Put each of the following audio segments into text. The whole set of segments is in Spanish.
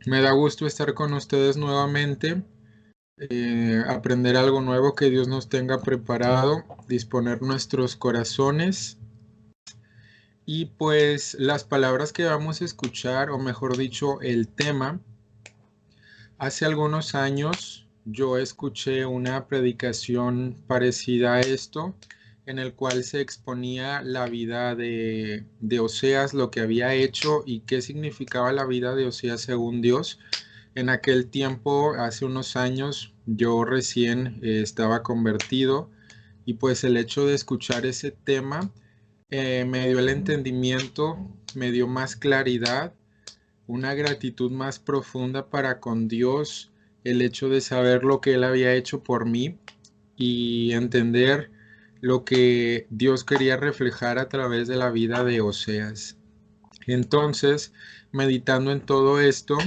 Me da gusto estar con ustedes nuevamente, aprender algo nuevo que Dios nos tenga preparado, disponer nuestros corazones y pues las palabras que vamos a escuchar, o mejor dicho, el tema. Hace algunos años yo escuché una predicación parecida a esto, en el cual se exponía la vida de Oseas, lo que había hecho y qué significaba la vida de Oseas según Dios. En aquel tiempo, hace unos años, yo recién estaba convertido y pues el hecho de escuchar ese tema me dio el entendimiento, me dio más claridad, una gratitud más profunda para con Dios, el hecho de saber lo que Él había hecho por mí y entender lo que Dios quería reflejar a través de la vida de Oseas. Entonces, meditando en todo esto,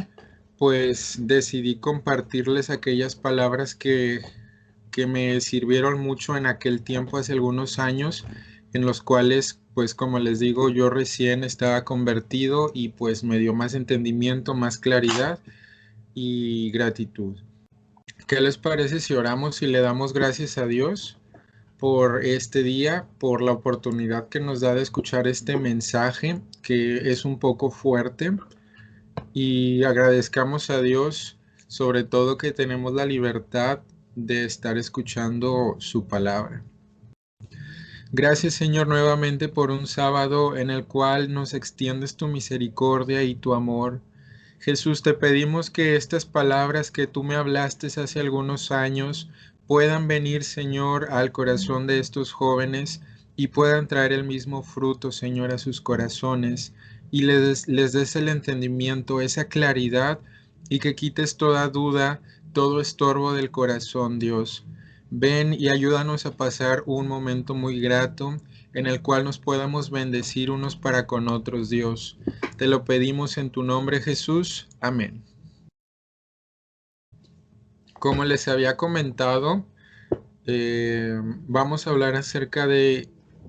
pues decidí compartirles aquellas palabras que me sirvieron mucho en aquel tiempo, hace algunos años, en los cuales, pues como les digo, yo recién estaba convertido y pues me dio más entendimiento, más claridad y gratitud. ¿Qué les parece si oramos y le damos gracias a Dios por este día, por la oportunidad que nos da de escuchar este mensaje que es un poco fuerte, y agradezcamos a Dios sobre todo que tenemos la libertad de estar escuchando su palabra? Gracias, Señor, nuevamente por un sábado en el cual nos extiendes tu misericordia y tu amor. Jesús, te pedimos que estas palabras que tú me hablaste hace algunos años puedan venir, Señor, al corazón de estos jóvenes y puedan traer el mismo fruto, Señor, a sus corazones, y les des el entendimiento, esa claridad, y que quites toda duda, todo estorbo del corazón, Dios. Ven y ayúdanos a pasar un momento muy grato en el cual nos podamos bendecir unos para con otros, Dios. Te lo pedimos en tu nombre, Jesús. Amén. Como les había comentado, vamos a hablar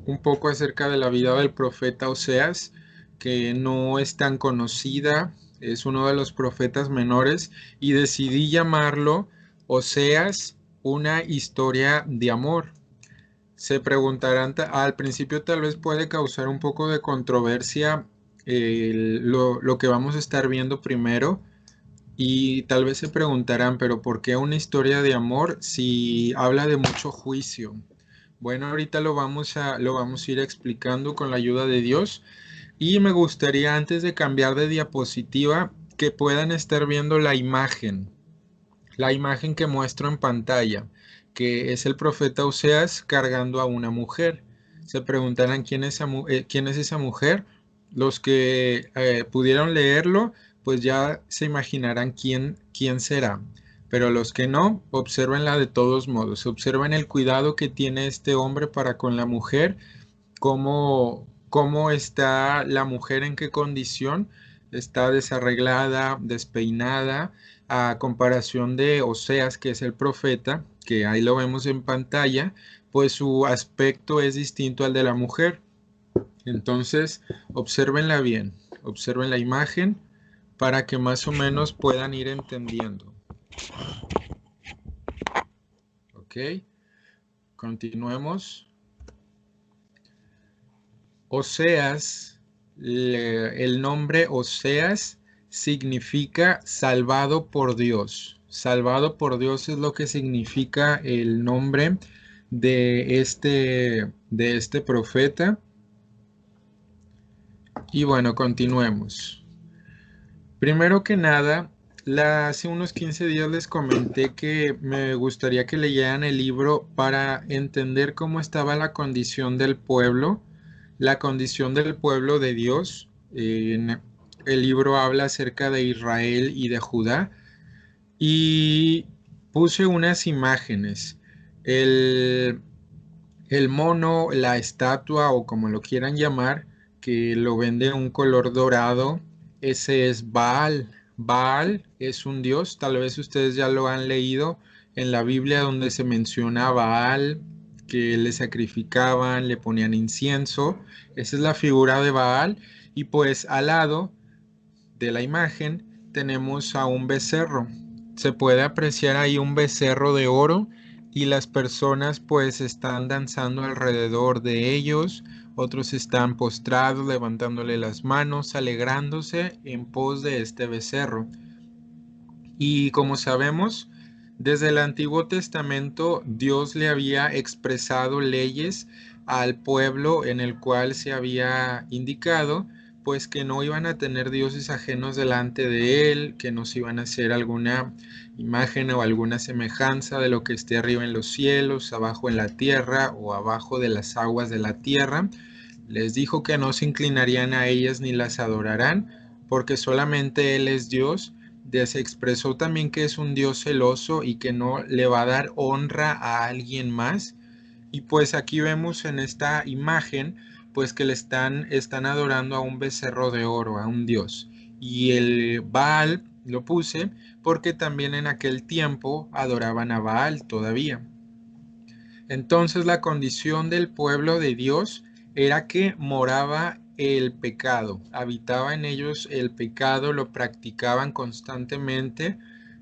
un poco acerca de la vida del profeta Oseas, que no es tan conocida, es uno de los profetas menores, y decidí llamarlo Oseas, una historia de amor. Se preguntarán, al principio tal vez puede causar un poco de controversia lo que vamos a estar viendo primero, y tal vez se preguntarán, pero ¿por qué una historia de amor si habla de mucho juicio? Bueno, ahorita lo vamos a ir explicando con la ayuda de Dios, y me gustaría, antes de cambiar de diapositiva, que puedan estar viendo la imagen que muestro en pantalla, que es el profeta Oseas cargando a una mujer. Se preguntarán quién es esa mujer. Los que pudieron leerlo, pues ya se imaginarán quién será. Pero los que no, observenla de todos modos. Observen el cuidado que tiene este hombre para con la mujer, cómo está la mujer, en qué condición está, desarreglada, despeinada, a comparación de Oseas, que es el profeta, que ahí lo vemos en pantalla, pues su aspecto es distinto al de la mujer. Entonces, obsérvenla bien, observen la imagen para que más o menos puedan ir entendiendo. Ok, continuemos. Oseas, el nombre Oseas significa salvado por Dios. Salvado por Dios es lo que significa el nombre de este profeta. Y bueno, continuemos. Primero que nada, hace unos 15 días les comenté que me gustaría que leyeran el libro para entender cómo estaba la condición del pueblo, la condición del pueblo de Dios. El libro habla acerca de Israel y de Judá, y puse unas imágenes. El, el mono, la estatua o como lo quieran llamar, que lo vende un color dorado, ese es Baal. Baal es un dios, tal vez ustedes ya lo han leído en la Biblia, donde se menciona a Baal, que le sacrificaban, le ponían incienso. Esa es la figura de Baal, y pues al lado de la imagen tenemos a un becerro. Se puede apreciar ahí un becerro de oro y las personas pues están danzando alrededor de ellos. Otros están postrados, levantándole las manos, alegrándose en pos de este becerro. Y como sabemos, desde el Antiguo Testamento Dios le había expresado leyes al pueblo en el cual se había indicado pues que no iban a tener dioses ajenos delante de él, que no se iban a hacer alguna imagen o alguna semejanza de lo que esté arriba en los cielos, abajo en la tierra o abajo de las aguas de la tierra. Les dijo que no se inclinarían a ellas ni las adorarán, porque solamente Él es Dios. Se expresó también que es un Dios celoso y que no le va a dar honra a alguien más. Y pues aquí vemos en esta imagen, pues que están adorando a un becerro de oro, a un Dios. Y el Baal lo puse porque también en aquel tiempo adoraban a Baal todavía. Entonces la condición del pueblo de Dios era que moraba el pecado, habitaba en ellos el pecado, lo practicaban constantemente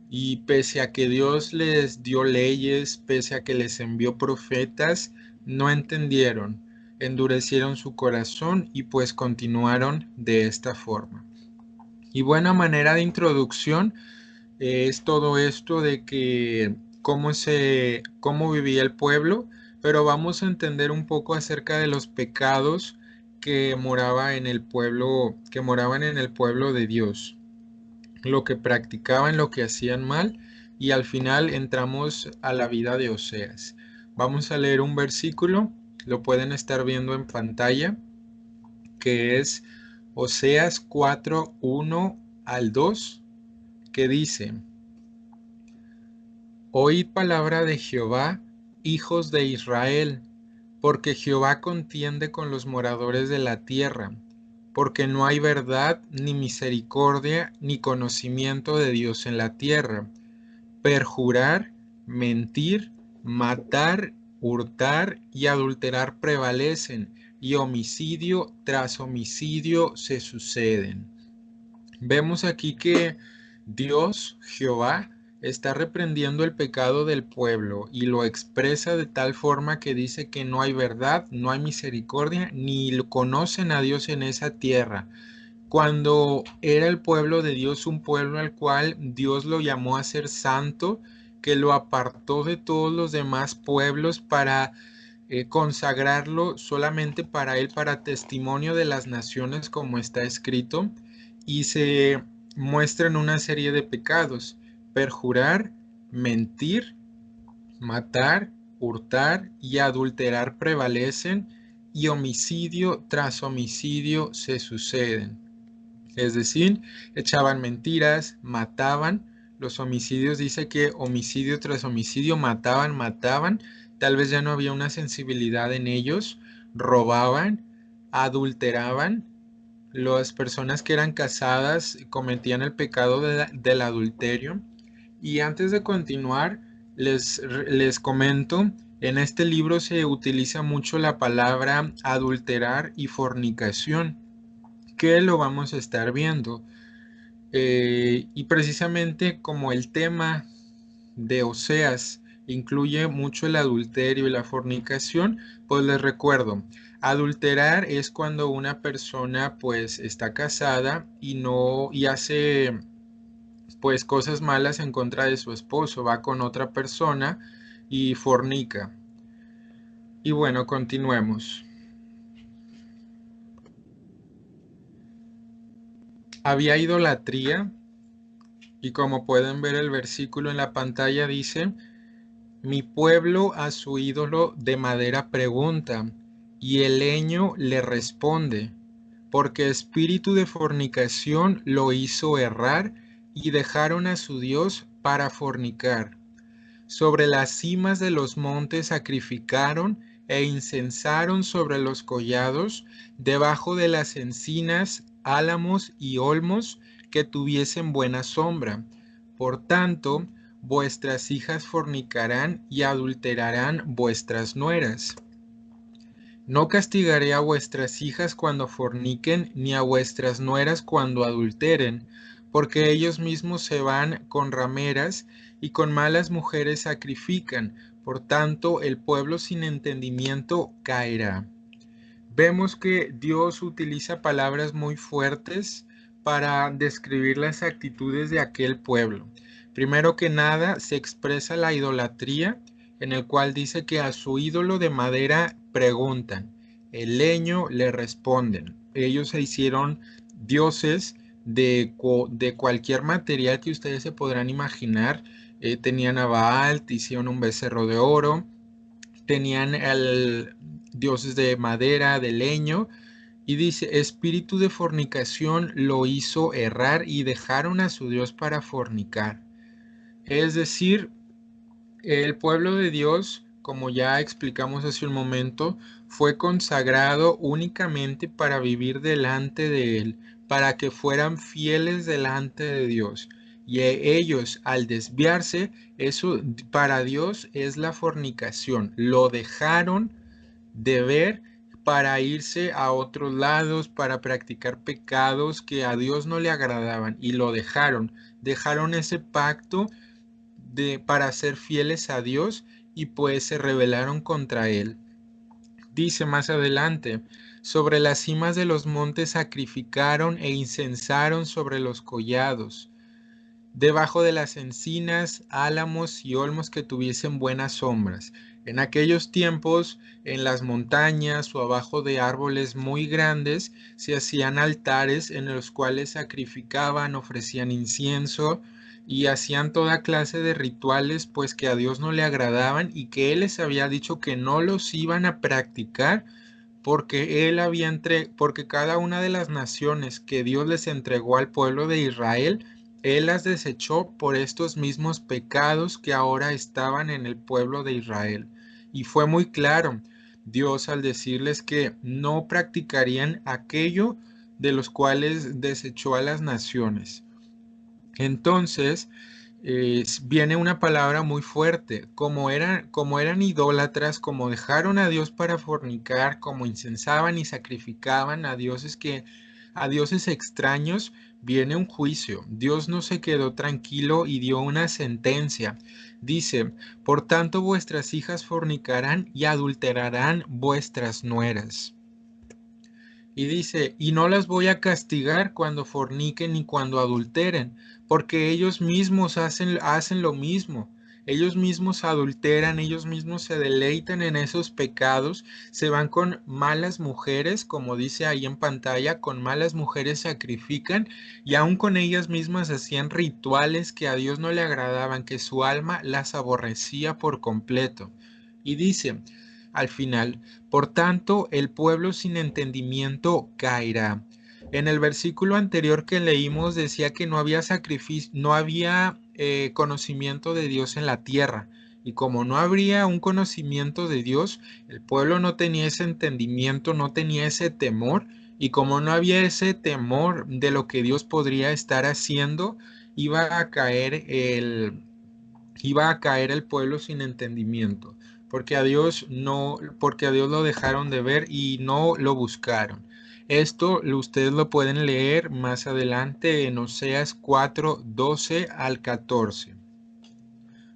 y pese a que Dios les dio leyes, pese a que les envió profetas, no entendieron, endurecieron su corazón y pues continuaron de esta forma. Y buena manera de introducción es todo esto de que cómo vivía el pueblo, pero vamos a entender un poco acerca de los pecados que moraban en el pueblo de Dios, lo que practicaban, lo que hacían mal, y al final entramos a la vida de Oseas. Vamos a leer un versículo, lo pueden estar viendo en pantalla, que es Oseas 4:1 al 2, que dice: Oíd palabra de Jehová, hijos de Israel, porque Jehová contiende con los moradores de la tierra, porque no hay verdad, ni misericordia, ni conocimiento de Dios en la tierra. Perjurar, mentir, matar, hurtar y adulterar prevalecen, y homicidio tras homicidio se suceden. Vemos aquí que Dios, Jehová, está reprendiendo el pecado del pueblo y lo expresa de tal forma que dice que no hay verdad, no hay misericordia, ni lo conocen a Dios en esa tierra. Cuando era el pueblo de Dios un pueblo al cual Dios lo llamó a ser santo, que lo apartó de todos los demás pueblos para consagrarlo solamente para él, para testimonio de las naciones, como está escrito, y se muestran una serie de pecados: perjurar, mentir, matar, hurtar y adulterar prevalecen, y homicidio tras homicidio se suceden. Es decir, echaban mentiras, mataban. Los homicidios, dice que homicidio tras homicidio, mataban. Tal vez ya no había una sensibilidad en ellos. Robaban, adulteraban. Las personas que eran casadas cometían el pecado del adulterio. Y antes de continuar, les comento, en este libro se utiliza mucho la palabra adulterar y fornicación, que lo vamos a estar viendo. Y precisamente como el tema de Oseas incluye mucho el adulterio y la fornicación, pues les recuerdo, adulterar es cuando una persona pues está casada y hace pues cosas malas en contra de su esposo, va con otra persona y fornica. Y bueno, continuemos. Había idolatría y como pueden ver el versículo en la pantalla dice: Mi pueblo a su ídolo de madera pregunta, y el leño le responde, porque espíritu de fornicación lo hizo errar, y dejaron a su Dios para fornicar. Sobre las cimas de los montes sacrificaron e incensaron sobre los collados, debajo de las encinas, álamos y olmos que tuviesen buena sombra. Por tanto, vuestras hijas fornicarán y adulterarán vuestras nueras. No castigaré a vuestras hijas cuando forniquen, ni a vuestras nueras cuando adulteren, porque ellos mismos se van con rameras y con malas mujeres sacrifican. Por tanto, el pueblo sin entendimiento caerá. Vemos que Dios utiliza palabras muy fuertes para describir las actitudes de aquel pueblo. Primero que nada, se expresa la idolatría, en el cual dice que a su ídolo de madera preguntan, el leño le responden. Ellos se hicieron dioses de cualquier material que ustedes se podrán imaginar. Tenían a Baal, hicieron un becerro de oro, tenían dioses de madera, de leño, y dice, espíritu de fornicación lo hizo errar y dejaron a su Dios para fornicar. Es decir, el pueblo de Dios, como ya explicamos hace un momento, fue consagrado únicamente para vivir delante de Él, para que fueran fieles delante de Dios. Y ellos, al desviarse, eso para Dios es la fornicación. Lo dejaron de ver para irse a otros lados, para practicar pecados que a Dios no le agradaban y lo dejaron. Dejaron ese pacto para ser fieles a Dios y pues se rebelaron contra Él. Dice más adelante, sobre las cimas de los montes sacrificaron e incensaron sobre los collados, debajo de las encinas, álamos y olmos que tuviesen buenas sombras. En aquellos tiempos, en las montañas o abajo de árboles muy grandes, se hacían altares en los cuales sacrificaban, ofrecían incienso y hacían toda clase de rituales, pues que a Dios no le agradaban y que Él les había dicho que no los iban a practicar porque porque cada una de las naciones que Dios les entregó al pueblo de Israel, Él las desechó por estos mismos pecados que ahora estaban en el pueblo de Israel. Y fue muy claro Dios al decirles que no practicarían aquello de los cuales desechó a las naciones. Entonces, viene una palabra muy fuerte, como eran idólatras, como dejaron a Dios para fornicar, como incensaban y sacrificaban a dioses extraños, viene un juicio. Dios no se quedó tranquilo y dio una sentencia. Dice, por tanto vuestras hijas fornicarán y adulterarán vuestras nueras. Y dice, y no las voy a castigar cuando forniquen ni cuando adulteren, porque ellos mismos hacen lo mismo. Ellos mismos adulteran, ellos mismos se deleitan en esos pecados, se van con malas mujeres, como dice ahí en pantalla, con malas mujeres sacrifican y aún con ellas mismas hacían rituales que a Dios no le agradaban, que su alma las aborrecía por completo. Y dice, al final, por tanto, el pueblo sin entendimiento caerá. En el versículo anterior que leímos decía que no había sacrificio, no había conocimiento de Dios en la tierra. Y como no habría un conocimiento de Dios, el pueblo no tenía ese entendimiento, no tenía ese temor. Y como no había ese temor de lo que Dios podría estar haciendo, iba a caer el pueblo sin entendimiento, porque a Dios lo dejaron de ver y no lo buscaron. Esto ustedes lo pueden leer más adelante en Oseas 4, 12 al 14.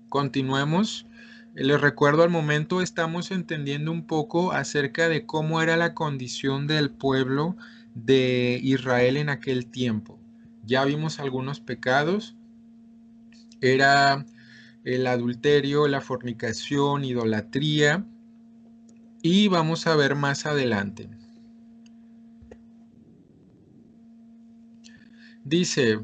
Continuemos. Les recuerdo, al momento estamos entendiendo un poco acerca de cómo era la condición del pueblo de Israel en aquel tiempo. Ya vimos algunos pecados. Era el adulterio, la fornicación, idolatría, y vamos a ver más adelante. Dice,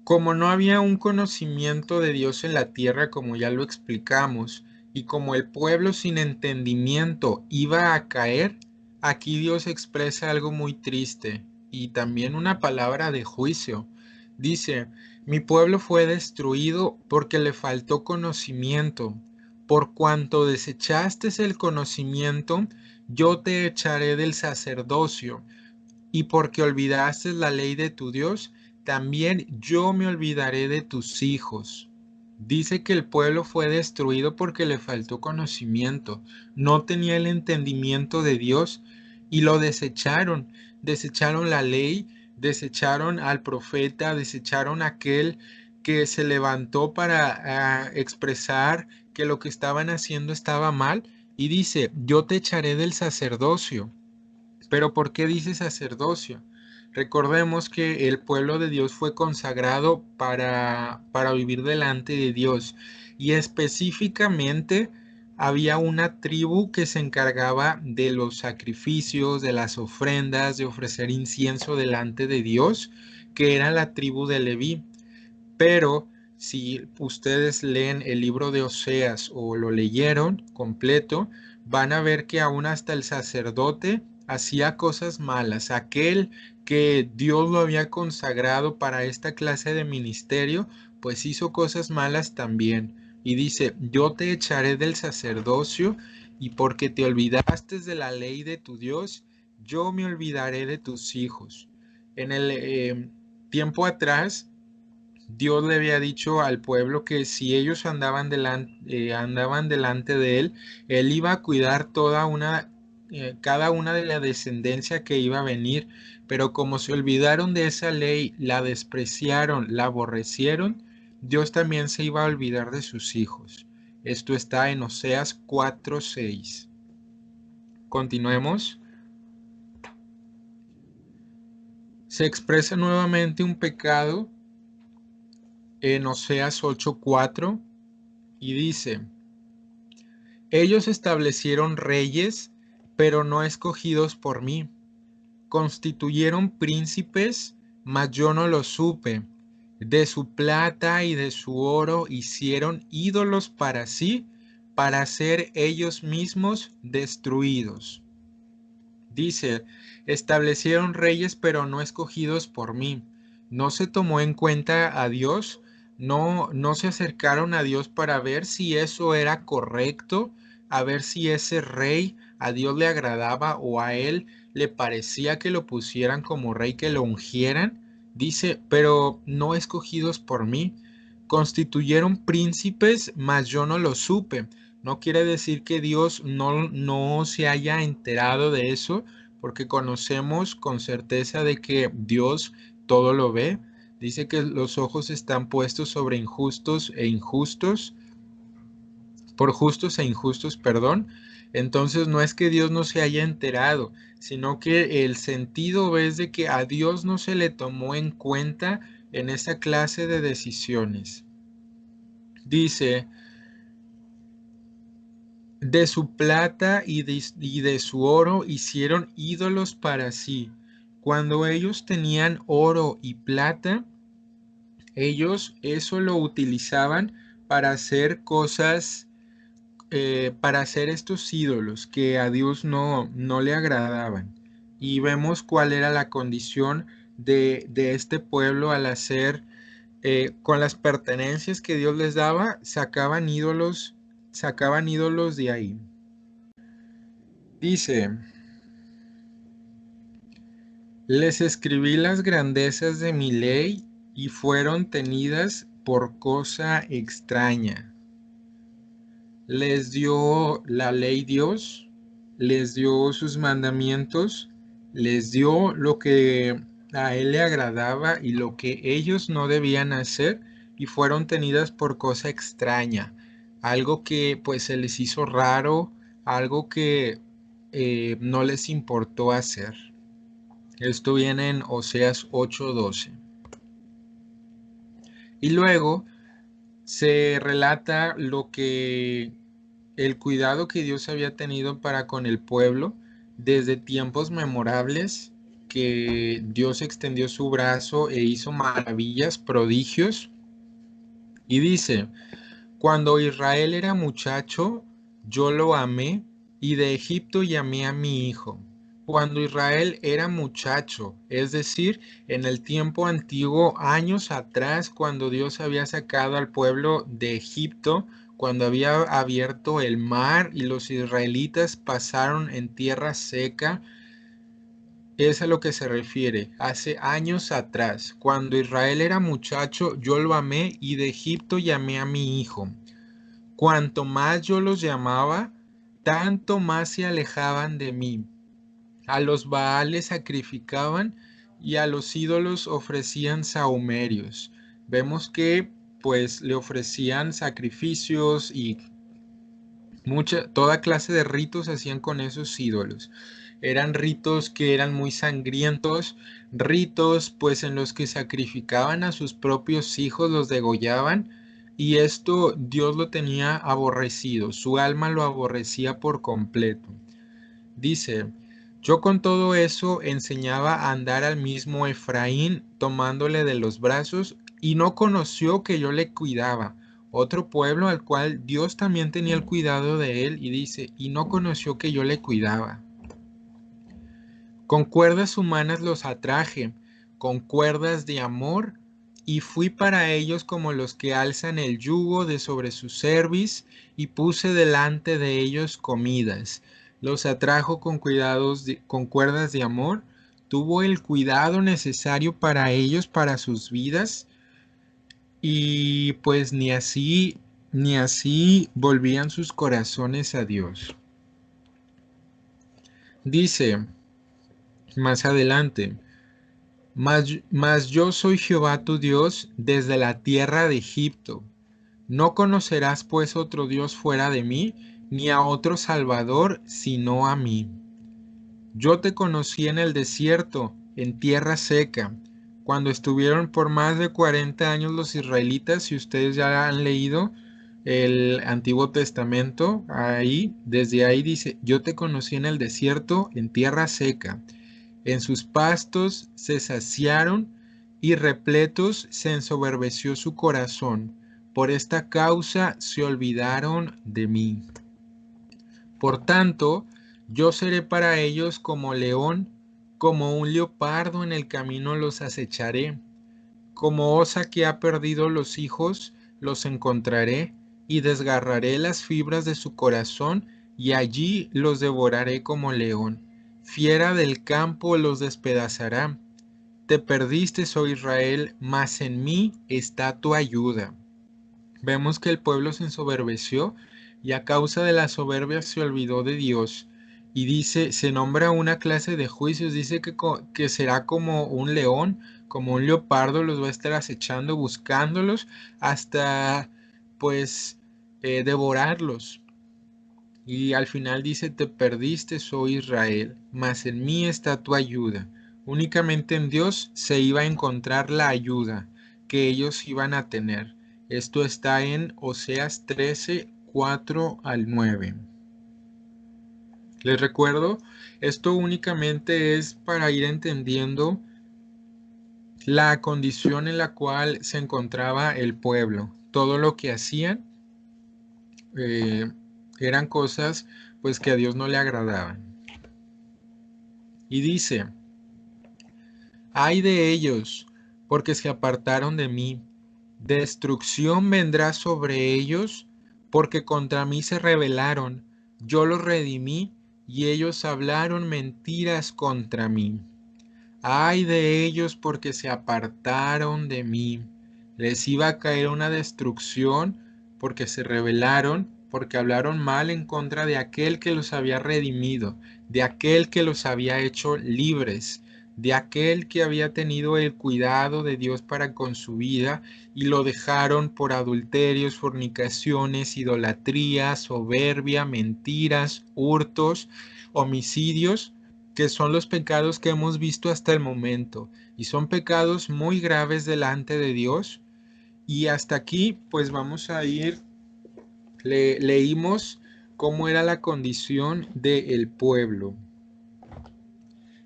como no había un conocimiento de Dios en la tierra, como ya lo explicamos, y como el pueblo sin entendimiento iba a caer, aquí Dios expresa algo muy triste y también una palabra de juicio. Dice, mi pueblo fue destruido porque le faltó conocimiento. Por cuanto desechaste el conocimiento, yo te echaré del sacerdocio, y porque olvidaste la ley de tu Dios, también yo me olvidaré de tus hijos. Dice que el pueblo fue destruido porque le faltó conocimiento, no tenía el entendimiento de Dios y lo desecharon, desecharon la ley, desecharon al profeta, desecharon a aquel que se levantó para expresar que lo que estaban haciendo estaba mal, y dice, yo te echaré del sacerdocio. Pero ¿por qué dice sacerdocio? Recordemos que el pueblo de Dios fue consagrado para vivir delante de Dios, y específicamente había una tribu que se encargaba de los sacrificios, de las ofrendas, de ofrecer incienso delante de Dios, que era la tribu de Leví. Pero si ustedes leen el libro de Oseas o lo leyeron completo, van a ver que aún hasta el sacerdote hacía cosas malas. Aquel que Dios lo había consagrado para esta clase de ministerio, pues hizo cosas malas también. Y dice, yo te echaré del sacerdocio, y porque te olvidaste de la ley de tu Dios, yo me olvidaré de tus hijos. En el tiempo atrás, Dios le había dicho al pueblo que si ellos andaban delante de él, él iba a cuidar cada una de la descendencia que iba a venir. Pero como se olvidaron de esa ley, la despreciaron, la aborrecieron, Dios también se iba a olvidar de sus hijos. Esto está en Oseas 4:6. Continuemos. Se expresa nuevamente un pecado en Oseas 8:4 y dice, ellos establecieron reyes, pero no escogidos por mí. Constituyeron príncipes, mas yo no lo supe. De su plata y de su oro hicieron ídolos para sí, para ser ellos mismos destruidos. Dice, establecieron reyes, pero no escogidos por mí. No se tomó en cuenta a Dios, no se acercaron a Dios para ver si eso era correcto, a ver si ese rey a Dios le agradaba o a él le parecía que lo pusieran como rey, que lo ungieran. Dice, pero no escogidos por mí. Constituyeron príncipes, mas yo no lo supe. No quiere decir que Dios no se haya enterado de eso, porque conocemos con certeza de que Dios todo lo ve. Dice que los ojos están puestos sobre injustos e injustos, por justos e injustos, perdón. Entonces no es que Dios no se haya enterado, sino que el sentido es de que a Dios no se le tomó en cuenta en esa clase de decisiones. Dice, de su plata y de su oro hicieron ídolos para sí. Cuando ellos tenían oro y plata, ellos eso lo utilizaban para hacer cosas, para hacer estos ídolos que a Dios no le agradaban. Y vemos cuál era la condición de este pueblo al hacer, con las pertenencias que Dios les daba, sacaban ídolos de ahí. Dice, les escribí las grandezas de mi ley y fueron tenidas por cosa extraña. Les dio la ley Dios, les dio sus mandamientos, les dio lo que a él le agradaba y lo que ellos no debían hacer, y fueron tenidas por cosa extraña, algo que pues se les hizo raro, algo que no les importó hacer. Esto viene en Oseas 8:12. Y luego se relata el cuidado que Dios había tenido para con el pueblo desde tiempos memorables, que Dios extendió su brazo e hizo maravillas, prodigios. Y dice, cuando Israel era muchacho, yo lo amé, y de Egipto llamé a mi hijo. Cuando Israel era muchacho, es decir, en el tiempo antiguo, años atrás, cuando Dios había sacado al pueblo de Egipto, cuando había abierto el mar y los israelitas pasaron en tierra seca, es a lo que se refiere, hace años atrás. Cuando Israel era muchacho, yo lo amé, y de Egipto llamé a mi hijo. Cuanto más yo los llamaba, tanto más se alejaban de mí. A los Baales sacrificaban y a los ídolos ofrecían sahumerios. Vemos que pues le ofrecían sacrificios y toda clase de ritos hacían con esos ídolos. Eran ritos que eran muy sangrientos, ritos pues en los que sacrificaban a sus propios hijos, los degollaban, y esto Dios lo tenía aborrecido, su alma lo aborrecía por completo. Dice, yo con todo eso enseñaba a andar al mismo Efraín, tomándole de los brazos, y no conoció que yo le cuidaba. Otro pueblo al cual Dios también tenía el cuidado de él, y dice, y no conoció que yo le cuidaba. Con cuerdas humanas los atraje, con cuerdas de amor, y fui para ellos como los que alzan el yugo de sobre su cerviz, y puse delante de ellos comidas. Los atrajo con con cuerdas de amor, tuvo el cuidado necesario para ellos, para sus vidas, y pues ni así volvían sus corazones a Dios. Dice más adelante, mas yo soy Jehová tu Dios desde la tierra de Egipto. No conocerás pues otro Dios fuera de mí, ni a otro Salvador sino a mí. Yo te conocí en el desierto, en tierra seca, cuando estuvieron por más de 40 años los israelitas. Si ustedes ya han leído el Antiguo Testamento, desde ahí dice, yo te conocí en el desierto, en tierra seca. En sus pastos se saciaron y repletos se ensoberbeció su corazón. Por esta causa se olvidaron de mí. Por tanto, yo seré para ellos como león, como un leopardo en el camino los acecharé. Como osa que ha perdido los hijos, los encontraré y desgarraré las fibras de su corazón y allí los devoraré como león. Fiera del campo los despedazará. Te perdiste, oh Israel, mas en mí está tu ayuda. Vemos que el pueblo se ensoberbeció y a causa de la soberbia se olvidó de Dios. Y dice, se nombra una clase de juicios, dice que será como un león, como un leopardo, los va a estar acechando, buscándolos hasta pues devorarlos. Y al final dice, te perdiste, oh Israel, mas en mí está tu ayuda. Únicamente en Dios se iba a encontrar la ayuda que ellos iban a tener. Esto está en Oseas 13, 4 al 9. Les recuerdo, esto únicamente es para ir entendiendo la condición en la cual se encontraba el pueblo. Todo lo que hacían eh, eran cosas pues que a Dios no le agradaban. Y dice, ay de ellos, porque se apartaron de mí. Destrucción vendrá sobre ellos, porque contra mí se rebelaron. Yo los redimí, y ellos hablaron mentiras contra mí. Ay de ellos, porque se apartaron de mí. Les iba a caer una destrucción, porque se rebelaron, porque hablaron mal en contra de aquel que los había redimido, de aquel que los había hecho libres, de aquel que había tenido el cuidado de Dios para con su vida, y lo dejaron por adulterios, fornicaciones, idolatrías, soberbia, mentiras, hurtos, homicidios, que son los pecados que hemos visto hasta el momento, y son pecados muy graves delante de Dios. Y hasta aquí pues vamos a ir, leímos cómo era la condición del pueblo.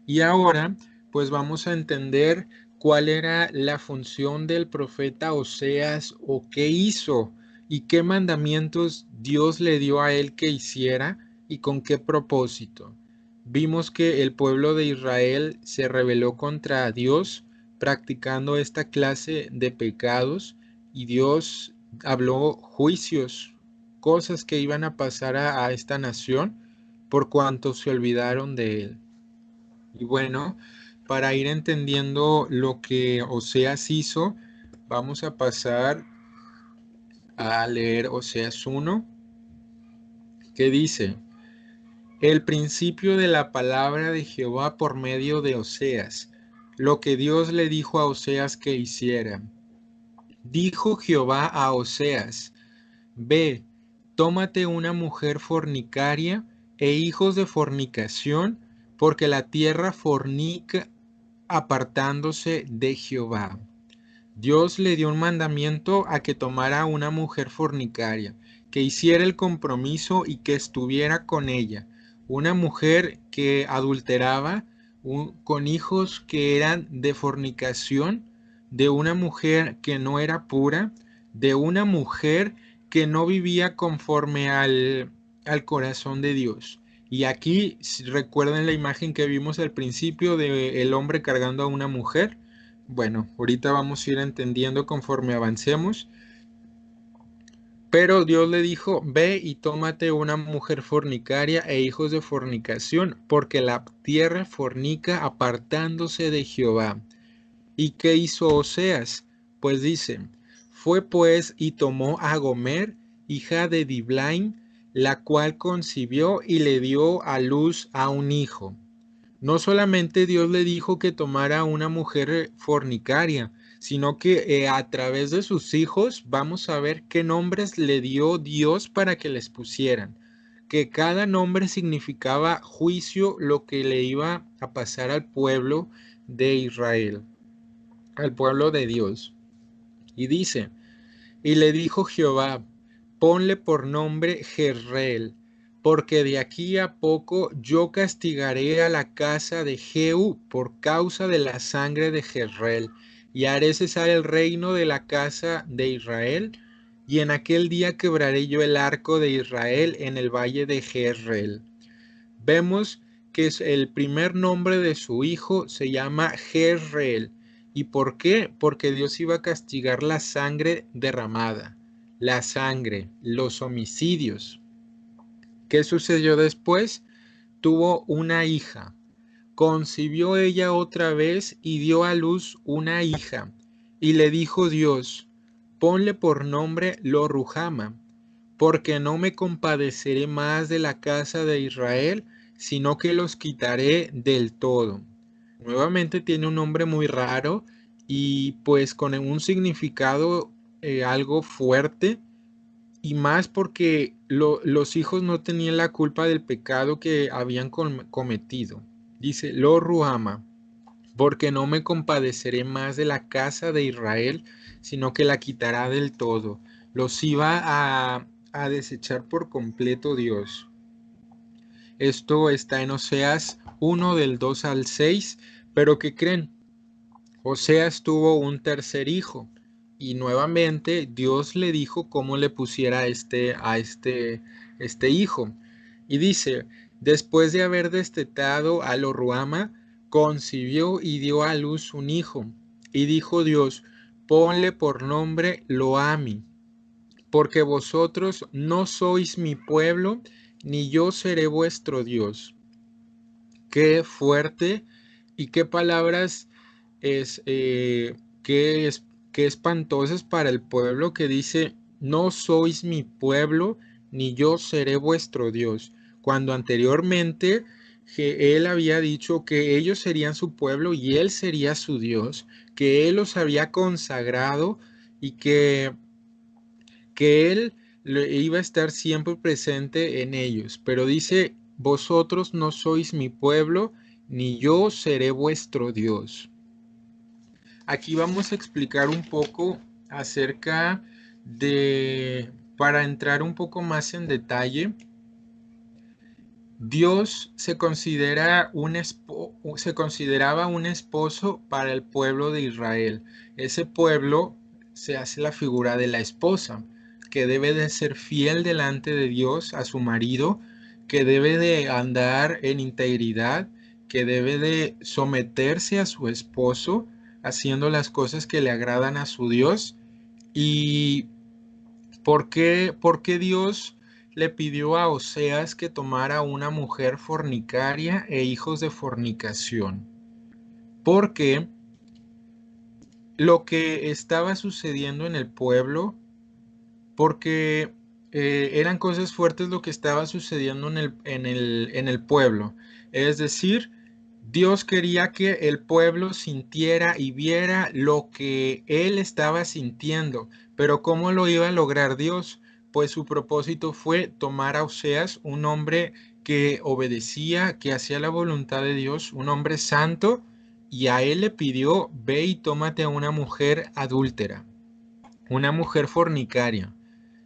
Y ahora pues vamos a entender cuál era la función del profeta Oseas, o qué hizo y qué mandamientos Dios le dio a él que hiciera y con qué propósito. Vimos que el pueblo de Israel se rebeló contra Dios practicando esta clase de pecados, y Dios habló juicios, cosas que iban a pasar a esta nación por cuanto se olvidaron de él. Y bueno, para ir entendiendo lo que Oseas hizo, vamos a pasar a leer Oseas 1, que dice: el principio de la palabra de Jehová por medio de Oseas. lo que Dios le dijo a Oseas que hiciera. Dijo Jehová a Oseas: Ve, tómate una mujer fornicaria e hijos de fornicación, porque la tierra fornica apartándose de Jehová. Dios le dio un mandamiento a que tomara una mujer fornicaria, que hiciera el compromiso y que estuviera con ella. Una mujer que adulteraba con hijos que eran de fornicación, de una mujer que no era pura, de una mujer que no vivía conforme al corazón de Dios. Y aquí recuerden la imagen que vimos al principio de el hombre cargando a una mujer. Bueno, ahorita vamos a ir entendiendo conforme avancemos. Pero Dios le dijo: ve y tómate una mujer fornicaria e hijos de fornicación, porque la tierra fornica apartándose de Jehová. ¿Y qué hizo Oseas? Pues dice: fue pues y tomó a Gomer, hija de Diblaim, la cual concibió y le dio a luz a un hijo. No solamente Dios le dijo que tomara una mujer fornicaria, sino que a través de sus hijos vamos a ver qué nombres le dio Dios para que les pusieran. Que cada nombre significaba juicio, lo que le iba a pasar al pueblo de Israel, al pueblo de Dios. Y dice: y le dijo Jehová: ponle por nombre Jezreel, porque de aquí a poco yo castigaré a la casa de Jehú por causa de la sangre de Jezreel, y haré cesar el reino de la casa de Israel, y en aquel día quebraré yo el arco de Israel en el valle de Jezreel. Vemos que es el primer nombre de su hijo se llama Jezreel. ¿Y por qué? Porque Dios iba a castigar la sangre derramada, la sangre, los homicidios. ¿Qué sucedió después? Tuvo una hija. Concibió ella otra vez y dio a luz una hija. Y le dijo Dios: ponle por nombre Lo-ruhama, porque no me compadeceré más de la casa de Israel, sino que los quitaré del todo. Nuevamente tiene un nombre muy raro y pues con un significado algo fuerte, y más porque los hijos no tenían la culpa del pecado que habían cometido. Dice Lo-ruhama, porque no me compadeceré más de la casa de Israel, sino que la quitará del todo. Los iba a desechar por completo Dios. Esto está en Oseas 1 del 2 al 6, pero ¿qué creen? Oseas tuvo un tercer hijo y nuevamente Dios le dijo cómo le pusiera a este hijo. Y dice: después de haber destetado a Lo-ruhama, concibió y dio a luz un hijo. Y dijo Dios: ponle por nombre Lo-ammi, porque vosotros no sois mi pueblo, ni yo seré vuestro Dios. Qué fuerte y qué palabras es, qué espantosas para el pueblo, que dice: no sois mi pueblo, ni yo seré vuestro Dios, cuando anteriormente que él había dicho que ellos serían su pueblo y él sería su Dios, que él los había consagrado y que él iba a estar siempre presente en ellos. Pero dice: vosotros no sois mi pueblo, ni yo seré vuestro Dios. Aquí vamos a explicar un poco acerca para entrar un poco más en detalle. Dios se consideraba un esposo para el pueblo de Israel. Ese pueblo se hace la figura de la esposa, que debe de ser fiel delante de Dios a su marido, que debe de andar en integridad, que debe de someterse a su esposo, haciendo las cosas que le agradan a su Dios. ¿Y por qué Dios le pidió a Oseas que tomara una mujer fornicaria e hijos de fornicación? Porque lo que estaba sucediendo en el pueblo, porque eran cosas fuertes lo que estaba sucediendo en el pueblo. Es decir, Dios quería que el pueblo sintiera y viera lo que él estaba sintiendo, pero ¿cómo lo iba a lograr Dios? Pues su propósito fue tomar a Oseas, un hombre que obedecía, que hacía la voluntad de Dios, un hombre santo, y a él le pidió, ve y tómate a una mujer adúltera, una mujer fornicaria,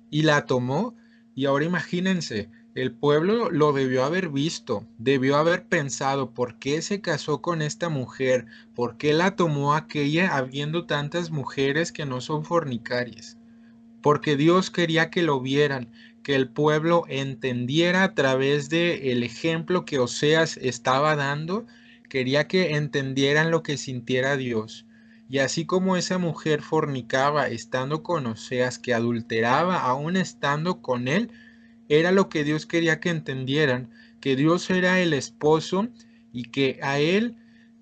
y la tomó. Y ahora imagínense, el pueblo lo debió haber visto, debió haber pensado por qué se casó con esta mujer, por qué la tomó aquella habiendo tantas mujeres que no son fornicarias. Porque Dios quería que lo vieran, que el pueblo entendiera a través de el ejemplo que Oseas estaba dando, quería que entendieran lo que sintiera Dios. Y así como esa mujer fornicaba estando con Oseas, que adulteraba aún estando con él, era lo que Dios quería que entendieran, que Dios era el esposo y que a él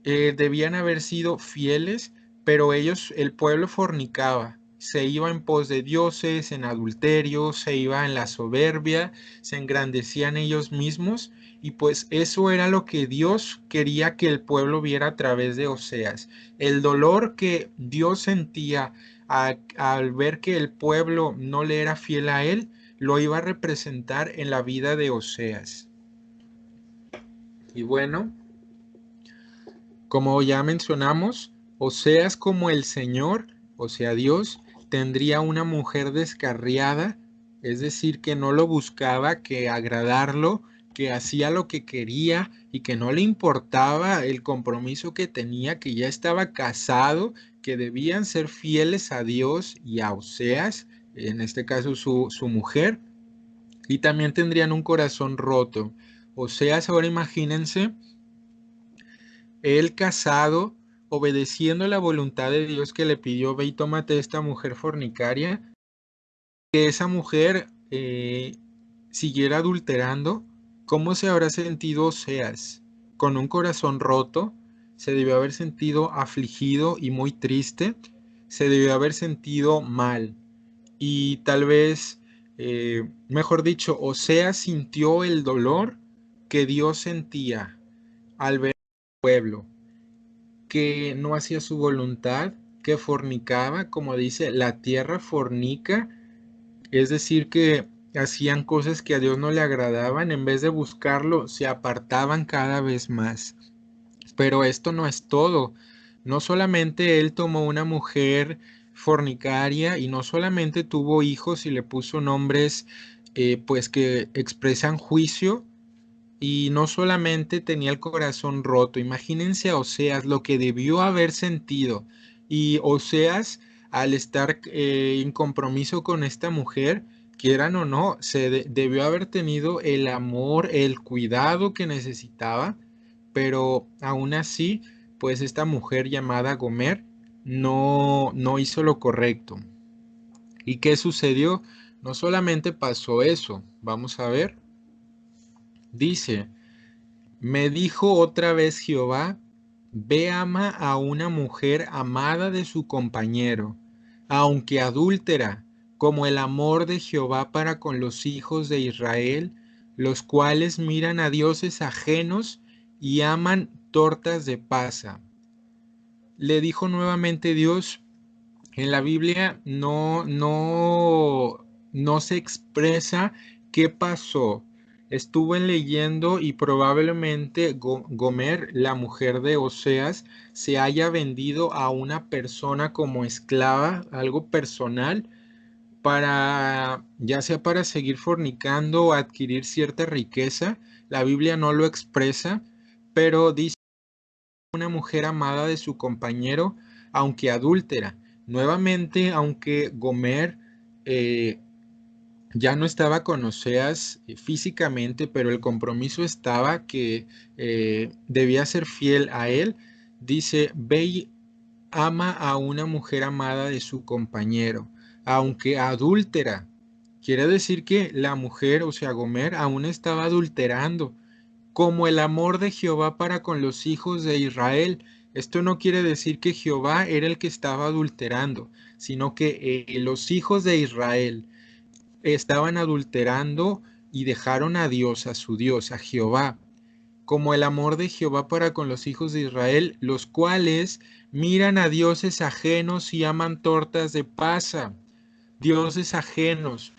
debían haber sido fieles, pero ellos, el pueblo fornicaba, se iba en pos de dioses, en adulterio, se iba en la soberbia, se engrandecían ellos mismos, y pues eso era lo que Dios quería que el pueblo viera a través de Oseas. El dolor que Dios sentía al ver que el pueblo no le era fiel a él, lo iba a representar en la vida de Oseas. Y bueno, como ya mencionamos, Oseas como el Señor, o sea Dios, tendría una mujer descarriada, es decir, que no lo buscaba, que agradarlo, que hacía lo que quería y que no le importaba el compromiso que tenía, que ya estaba casado, que debían ser fieles a Dios y a Oseas, en este caso su mujer, y también tendrían un corazón roto. Oseas, ahora imagínense, él casado, obedeciendo la voluntad de Dios que le pidió, ve y tómate esta mujer fornicaria, que esa mujer siguiera adulterando. ¿Cómo se habrá sentido Oseas? Con un corazón roto, se debió haber sentido afligido y muy triste, se debió haber sentido mal. Y tal vez, mejor dicho, Oseas sintió el dolor que Dios sentía al ver al pueblo, que no hacía su voluntad, que fornicaba, como dice, la tierra fornica, es decir, que hacían cosas que a Dios no le agradaban, en vez de buscarlo, se apartaban cada vez más. Pero esto no es todo. No solamente él tomó una mujer fornicaria y no solamente tuvo hijos y le puso nombres pues que expresan juicio, y no solamente tenía el corazón roto. Imagínense a Oseas lo que debió haber sentido. Y Oseas, al estar en compromiso con esta mujer, quieran o no, debió haber tenido el amor, el cuidado que necesitaba, pero aún así, pues esta mujer llamada Gomer no hizo lo correcto. ¿Y qué sucedió? No solamente pasó eso, vamos a ver, dice, me dijo otra vez Jehová, ve ama a una mujer amada de su compañero, aunque adúltera, como el amor de Jehová para con los hijos de Israel, los cuales miran a dioses ajenos y aman tortas de pasa. Le dijo nuevamente Dios, en la Biblia no se expresa qué pasó. Estuve leyendo y probablemente Gomer, la mujer de Oseas, se haya vendido a una persona como esclava, algo personal, para, ya sea para seguir fornicando o adquirir cierta riqueza. La Biblia no lo expresa, pero dice una mujer amada de su compañero, aunque adúltera. Nuevamente, aunque Gomer eh, ya no estaba con Oseas físicamente, pero el compromiso estaba que debía ser fiel a él, dice, ve y ama a una mujer amada de su compañero, aunque adúltera. Quiere decir que la mujer, o sea, Gomer, aún estaba adulterando como el amor de Jehová para con los hijos de Israel. Esto no quiere decir que Jehová era el que estaba adulterando, sino que los hijos de Israel estaban adulterando y dejaron a Dios, a su Dios, a Jehová. como el amor de Jehová para con los hijos de Israel, los cuales miran a dioses ajenos y aman tortas de pasa. Dioses ajenos,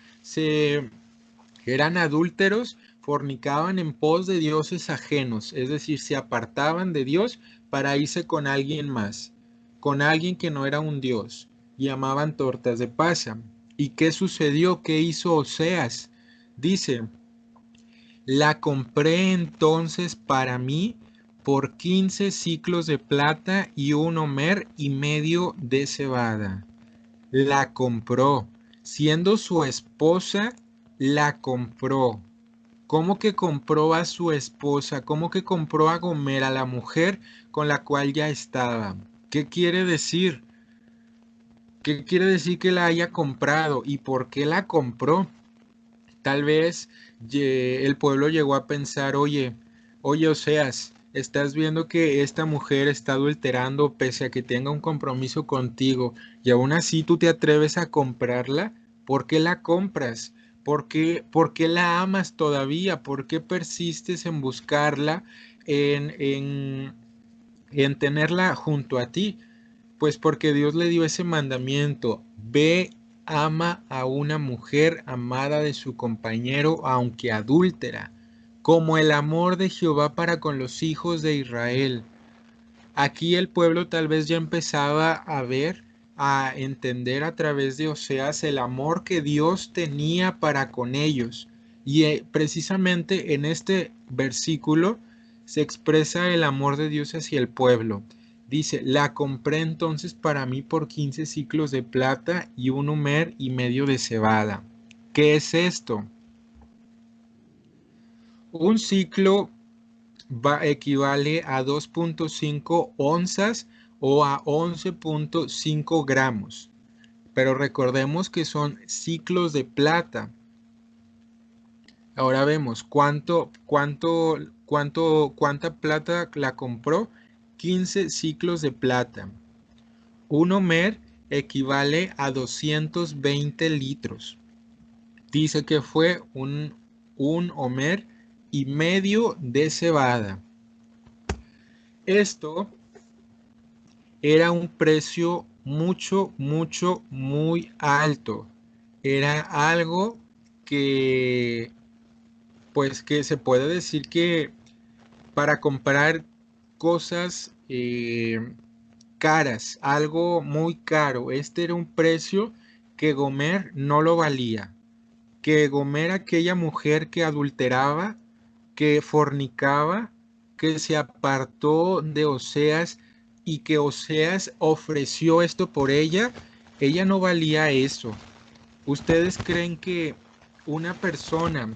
eran adúlteros, fornicaban en pos de dioses ajenos, es decir, se apartaban de Dios para irse con alguien más, con alguien que no era un dios, y amaban tortas de pasa. ¿Y qué sucedió? ¿Qué hizo Oseas? Dice, la compré entonces para mí por 15 siclos de plata y un homer y medio de cebada. La compró, siendo su esposa, la compró. ¿Cómo que compró a su esposa? ¿Cómo que compró a Gomer, a la mujer con la cual ya estaba? ¿Qué quiere decir? ¿Qué quiere decir que la haya comprado? ¿Y por qué la compró? Tal vez el pueblo llegó a pensar, oye, Oseas, estás viendo que esta mujer está adulterando pese a que tenga un compromiso contigo y aún así tú te atreves a comprarla. ¿Por qué la compras? Por qué la amas todavía? ¿Por qué persistes en buscarla, en, en, en tenerla junto a ti? Pues porque Dios le dio ese mandamiento: ve, ama a una mujer amada de su compañero, aunque adúltera, como el amor de Jehová para con los hijos de Israel. Aquí el pueblo tal vez ya empezaba a ver, a entender a través de Oseas el amor que Dios tenía para con ellos. Y precisamente en este versículo se expresa el amor de Dios hacia el pueblo. Dice, la compré entonces para mí por 15 siclos de plata y un homer y medio de cebada. ¿Qué es esto? Un ciclo equivale a 2.5 onzas o a 11.5 gramos. Pero recordemos que son ciclos de plata. Ahora vemos cuánta plata la compró. 15 ciclos de plata. Un homer equivale a 220 litros. Dice que fue un homer y medio de cebada. Esto era un precio muy alto. Era algo que, pues que se puede decir que para comprar cosas caras, algo muy caro, este era un precio que Gomer no lo valía. Que Gomer, aquella mujer que adulteraba, que fornicaba, que se apartó de Oseas y que Oseas ofreció esto por ella, ella no valía eso. ¿Ustedes creen que una persona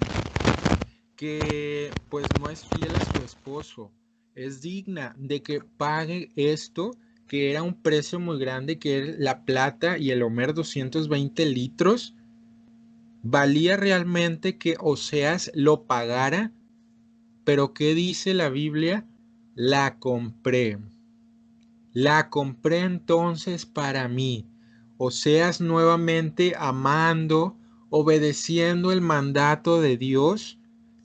que pues no es fiel a su esposo es digna de que pague esto, que era un precio muy grande, que es la plata y el homer 220 litros? ¿Valía realmente que Oseas lo pagara? Pero ¿qué dice la Biblia? La compré. La compré entonces para mí. Oseas nuevamente amando, obedeciendo el mandato de Dios,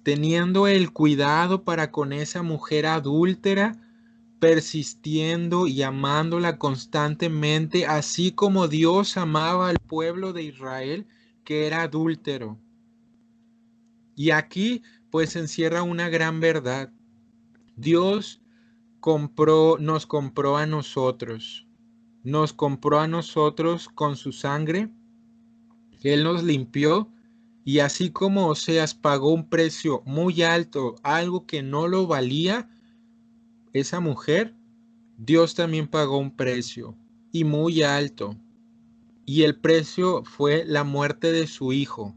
teniendo el cuidado para con esa mujer adúltera, persistiendo y amándola constantemente, así como Dios amaba al pueblo de Israel que era adúltero. Y aquí pues se encierra una gran verdad. Dios nos compró a nosotros. Nos compró a nosotros con su sangre. Él nos limpió. Y así como Oseas pagó un precio muy alto, algo que no lo valía, esa mujer, Dios también pagó un precio y muy alto. Y el precio fue la muerte de su hijo,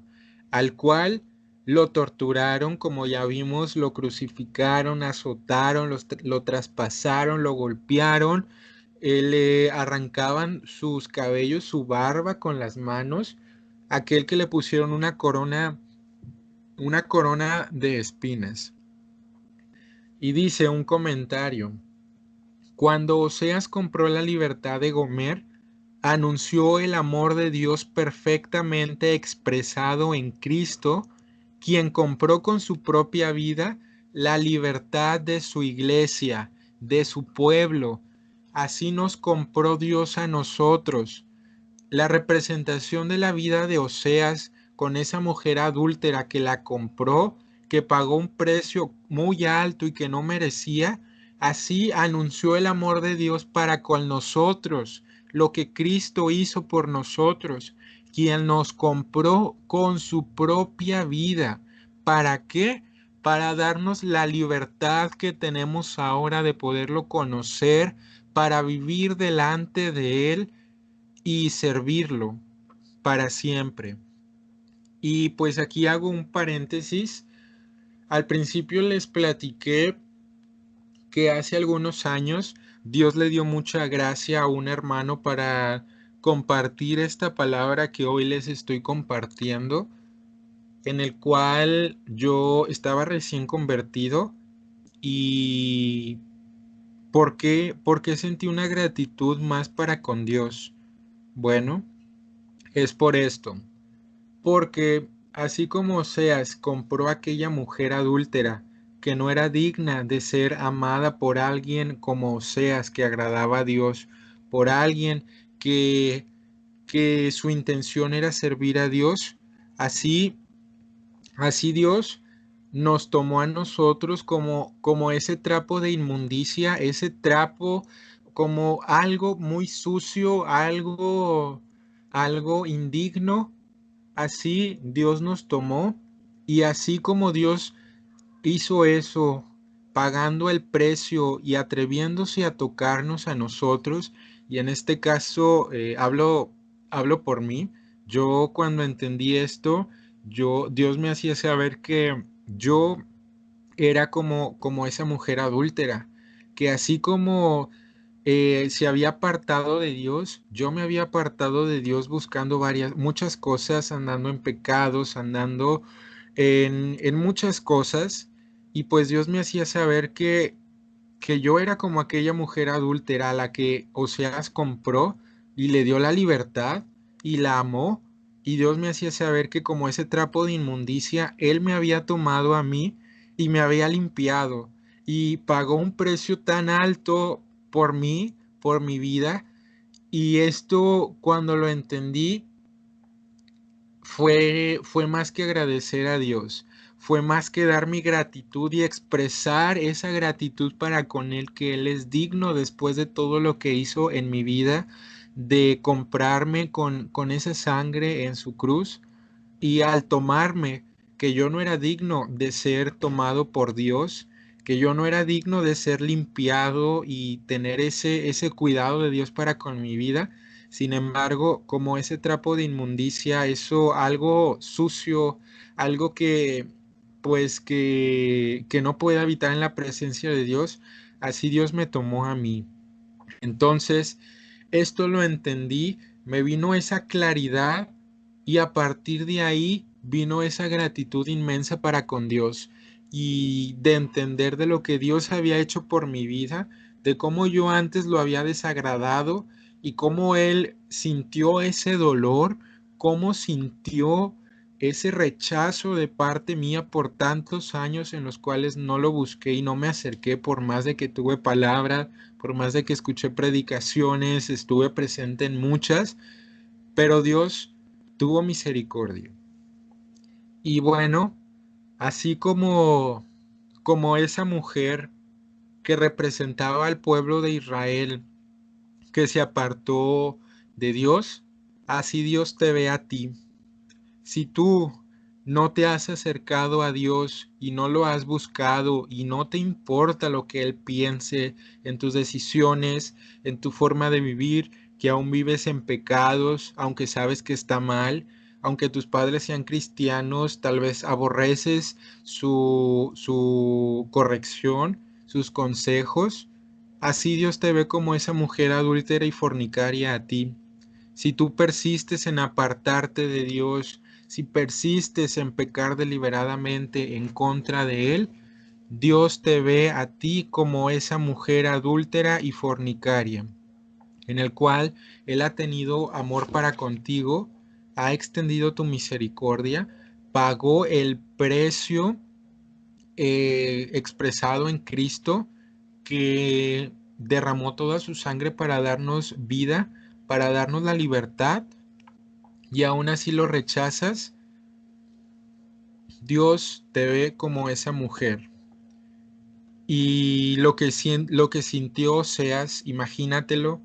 al cual lo torturaron, como ya vimos, lo crucificaron, azotaron, lo traspasaron, lo golpearon, le arrancaban sus cabellos, su barba con las manos, aquel que le pusieron una corona de espinas. Y dice un comentario: cuando Oseas compró la libertad de Gomer, anunció el amor de Dios perfectamente expresado en Cristo, quien compró con su propia vida la libertad de su iglesia, de su pueblo. Así nos compró Dios a nosotros. La representación de la vida de Oseas con esa mujer adúltera que la compró, que pagó un precio muy alto y que no merecía, así anunció el amor de Dios para con nosotros, lo que Cristo hizo por nosotros, quien nos compró con su propia vida. ¿Para qué? Para darnos la libertad que tenemos ahora de poderlo conocer, para vivir delante de Él y servirlo para siempre. Y pues aquí hago un paréntesis. Al principio les platiqué que hace algunos años Dios le dio mucha gracia a un hermano para compartir esta palabra que hoy les estoy compartiendo, en el cual yo estaba recién convertido. Y ¿por qué sentí una gratitud más para con Dios? Bueno, es por esto. Porque así como Oseas compró a aquella mujer adúltera que no era digna de ser amada por alguien como Oseas, que agradaba a Dios, por alguien que, que su intención era servir a Dios, así, así Dios nos tomó a nosotros como ese trapo de inmundicia, ese trapo como algo muy sucio, algo indigno. Así Dios nos tomó, y así como Dios hizo eso, pagando el precio y atreviéndose a tocarnos a nosotros, y en este caso hablo por mí. Yo cuando entendí esto, Dios me hacía saber que yo era como esa mujer adúltera, que así como se había apartado de Dios, yo me había apartado de Dios buscando muchas cosas, andando en pecados, andando en muchas cosas, y pues Dios me hacía saber que yo era como aquella mujer adúltera a la que Oseas compró y le dio la libertad y la amó, y Dios me hacía saber que como ese trapo de inmundicia, Él me había tomado a mí y me había limpiado y pagó un precio tan alto por mí, por mi vida. Y esto, cuando lo entendí, fue más que agradecer a Dios, fue más que dar mi gratitud y expresar esa gratitud para con Él, que Él es digno después de todo lo que hizo en mi vida, de comprarme con esa sangre en su cruz, y al tomarme, que yo no era digno de ser tomado por Dios, que yo no era digno de ser limpiado y tener ese cuidado de Dios para con mi vida. Sin embargo, como ese trapo de inmundicia, eso algo sucio, algo que pues que no puede habitar en la presencia de Dios, así Dios me tomó a mí. Entonces, esto lo entendí, me vino esa claridad, y a partir de ahí vino esa gratitud inmensa para con Dios, y de entender de lo que Dios había hecho por mi vida, de cómo yo antes lo había desagradado y cómo Él sintió ese dolor, cómo sintió ese rechazo de parte mía por tantos años en los cuales no lo busqué y no me acerqué, por más de que tuve palabra, por más de que escuché predicaciones, estuve presente en muchas, pero Dios tuvo misericordia. Y bueno, así como esa mujer que representaba al pueblo de Israel, que se apartó de Dios, así Dios te ve a ti. Si tú no te has acercado a Dios y no lo has buscado y no te importa lo que Él piense en tus decisiones, en tu forma de vivir, que aún vives en pecados, aunque sabes que está mal, aunque tus padres sean cristianos, tal vez aborreces su corrección, sus consejos, así Dios te ve como esa mujer adúltera y fornicaria a ti. Si tú persistes en apartarte de Dios, si persistes en pecar deliberadamente en contra de Él, Dios te ve a ti como esa mujer adúltera y fornicaria, en el cual Él ha tenido amor para contigo, ha extendido tu misericordia, pagó el precio expresado en Cristo, que derramó toda su sangre para darnos vida, para darnos la libertad, y aún así lo rechazas. Dios te ve como esa mujer. Y lo que sintió seas, imagínatelo,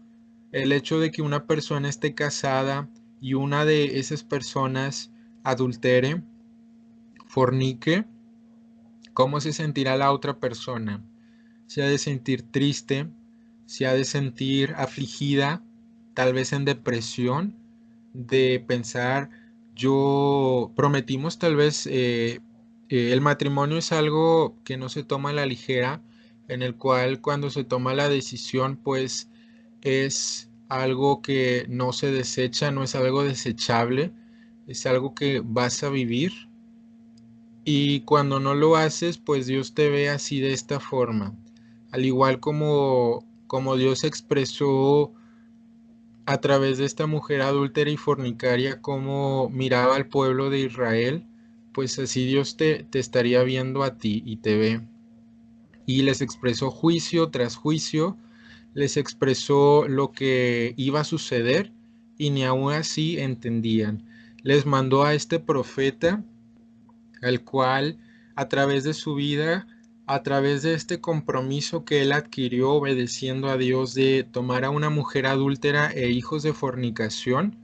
el hecho de que una persona esté casada y una de esas personas adultere, fornique, ¿cómo se sentirá la otra persona? Se ha de sentir triste, se ha de sentir afligida, tal vez en depresión, de pensar, yo prometimos tal vez, el matrimonio es algo que no se toma a la ligera, en el cual cuando se toma la decisión, pues es algo que no se desecha, no es algo desechable, es algo que vas a vivir. Y cuando no lo haces, pues Dios te ve así de esta forma. Al igual como Dios expresó a través de esta mujer adúltera y fornicaria cómo miraba al pueblo de Israel, pues así Dios te estaría viendo a ti y te ve. Y les expresó juicio tras juicio, les expresó lo que iba a suceder y ni aún así entendían. Les mandó a este profeta, el cual a través de su vida, a través de este compromiso que él adquirió obedeciendo a Dios de tomar a una mujer adúltera e hijos de fornicación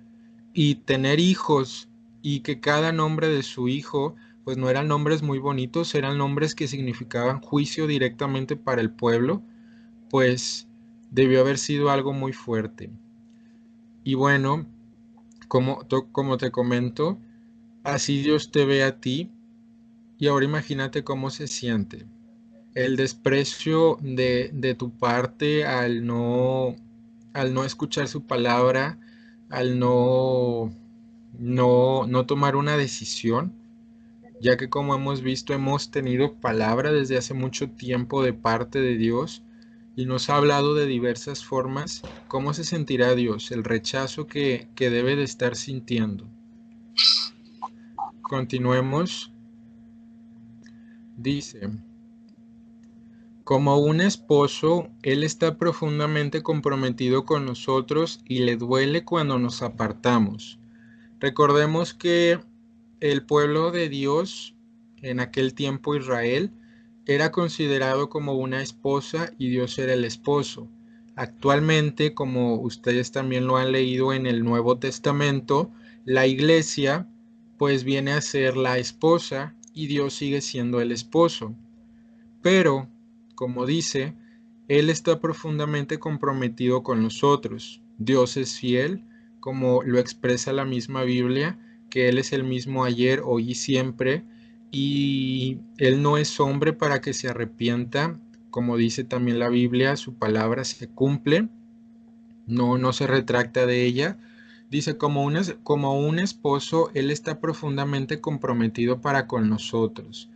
y tener hijos, y que cada nombre de su hijo pues no eran nombres muy bonitos, eran nombres que significaban juicio directamente para el pueblo, pues debió haber sido algo muy fuerte. Y bueno, como te comento, así Dios te ve a ti. Y ahora imagínate cómo se siente. El desprecio de tu parte al no escuchar su palabra, al no tomar una decisión, ya que como hemos visto, hemos tenido palabra desde hace mucho tiempo de parte de Dios y nos ha hablado de diversas formas. ¿Cómo se sentirá Dios? El rechazo que debe de estar sintiendo. Continuemos. Dice: como un esposo, Él está profundamente comprometido con nosotros y le duele cuando nos apartamos. Recordemos que el pueblo de Dios, en aquel tiempo Israel, era considerado como una esposa y Dios era el esposo. Actualmente, como ustedes también lo han leído en el Nuevo Testamento, la iglesia pues viene a ser la esposa y Dios sigue siendo el esposo. Pero, como dice, Él está profundamente comprometido con nosotros. Dios es fiel, como lo expresa la misma Biblia, que Él es el mismo ayer, hoy y siempre, y Él no es hombre para que se arrepienta, como dice también la Biblia, su palabra se cumple, no se retracta de ella. Dice, como un esposo, Él está profundamente comprometido para con nosotros.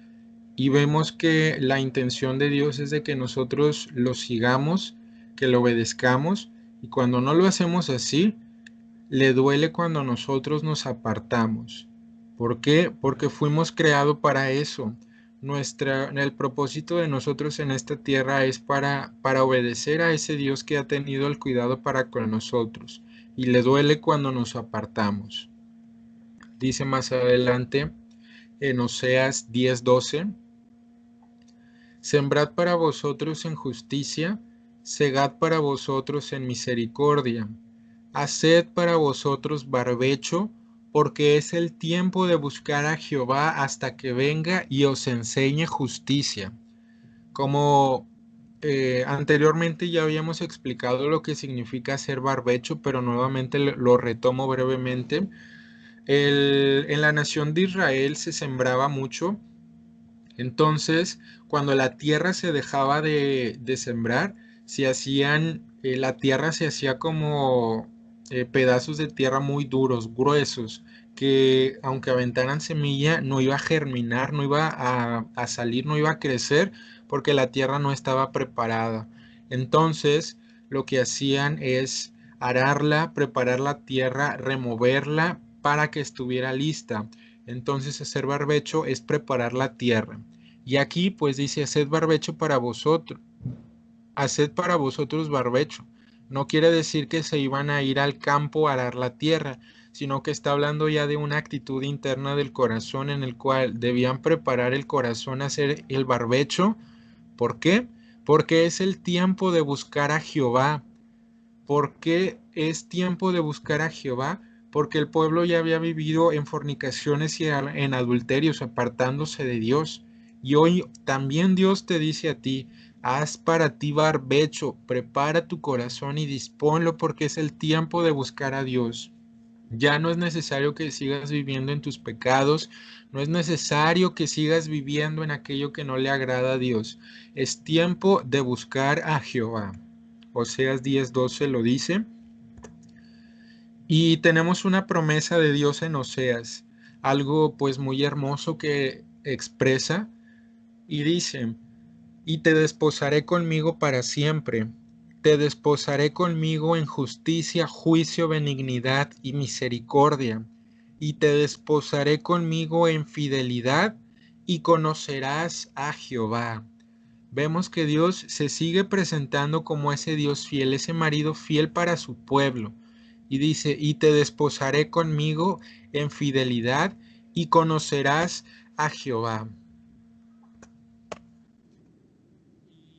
Y vemos que la intención de Dios es de que nosotros lo sigamos, que lo obedezcamos, y cuando no lo hacemos así, le duele cuando nosotros nos apartamos. ¿Por qué? Porque fuimos creados para eso. El propósito de nosotros en esta tierra es para obedecer a ese Dios que ha tenido el cuidado para con nosotros. Y le duele cuando nos apartamos. Dice más adelante en Oseas 10:12: sembrad para vosotros en justicia, segad para vosotros en misericordia, haced para vosotros barbecho, porque es el tiempo de buscar a Jehová hasta que venga y os enseñe justicia. Como anteriormente ya habíamos explicado lo que significa hacer barbecho, pero nuevamente lo retomo brevemente. En la nación de Israel se sembraba mucho. Entonces, cuando la tierra se dejaba de sembrar, la tierra se hacía como pedazos de tierra muy duros, gruesos, que aunque aventaran semilla, no iba a germinar, no iba a salir, no iba a crecer, porque la tierra no estaba preparada. Entonces, lo que hacían es ararla, preparar la tierra, removerla para que estuviera lista. Entonces hacer barbecho es preparar la tierra. Y aquí pues dice, haced para vosotros barbecho. No quiere decir que se iban a ir al campo a arar la tierra, sino que está hablando ya de una actitud interna del corazón en el cual debían preparar el corazón a hacer el barbecho. ¿Por qué? Porque es el tiempo de buscar a Jehová. ¿Por qué es tiempo de buscar a Jehová? Porque el pueblo ya había vivido en fornicaciones y en adulterios, apartándose de Dios. Y hoy también Dios te dice a ti, haz para ti barbecho, prepara tu corazón y disponlo porque es el tiempo de buscar a Dios. Ya no es necesario que sigas viviendo en tus pecados, no es necesario que sigas viviendo en aquello que no le agrada a Dios. Es tiempo de buscar a Jehová. Oseas 10:12 lo dice. Y tenemos una promesa de Dios en Oseas, algo pues muy hermoso que expresa y dice, y te desposaré conmigo para siempre, te desposaré conmigo en justicia, juicio, benignidad y misericordia, y te desposaré conmigo en fidelidad y conocerás a Jehová. Vemos que Dios se sigue presentando como ese Dios fiel, ese marido fiel para su pueblo. Y dice, y te desposaré conmigo en fidelidad y conocerás a Jehová.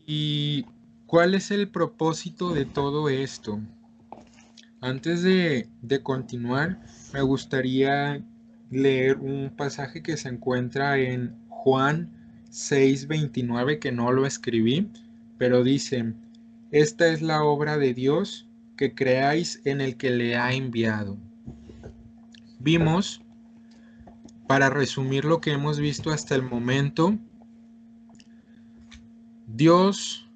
¿Y cuál es el propósito de todo esto? Antes de continuar, me gustaría leer un pasaje que se encuentra en Juan 6:29, que no lo escribí, pero dice, esta es la obra de Dios, que creáis en el que le ha enviado. Vimos, para resumir lo que hemos visto hasta el momento, Dios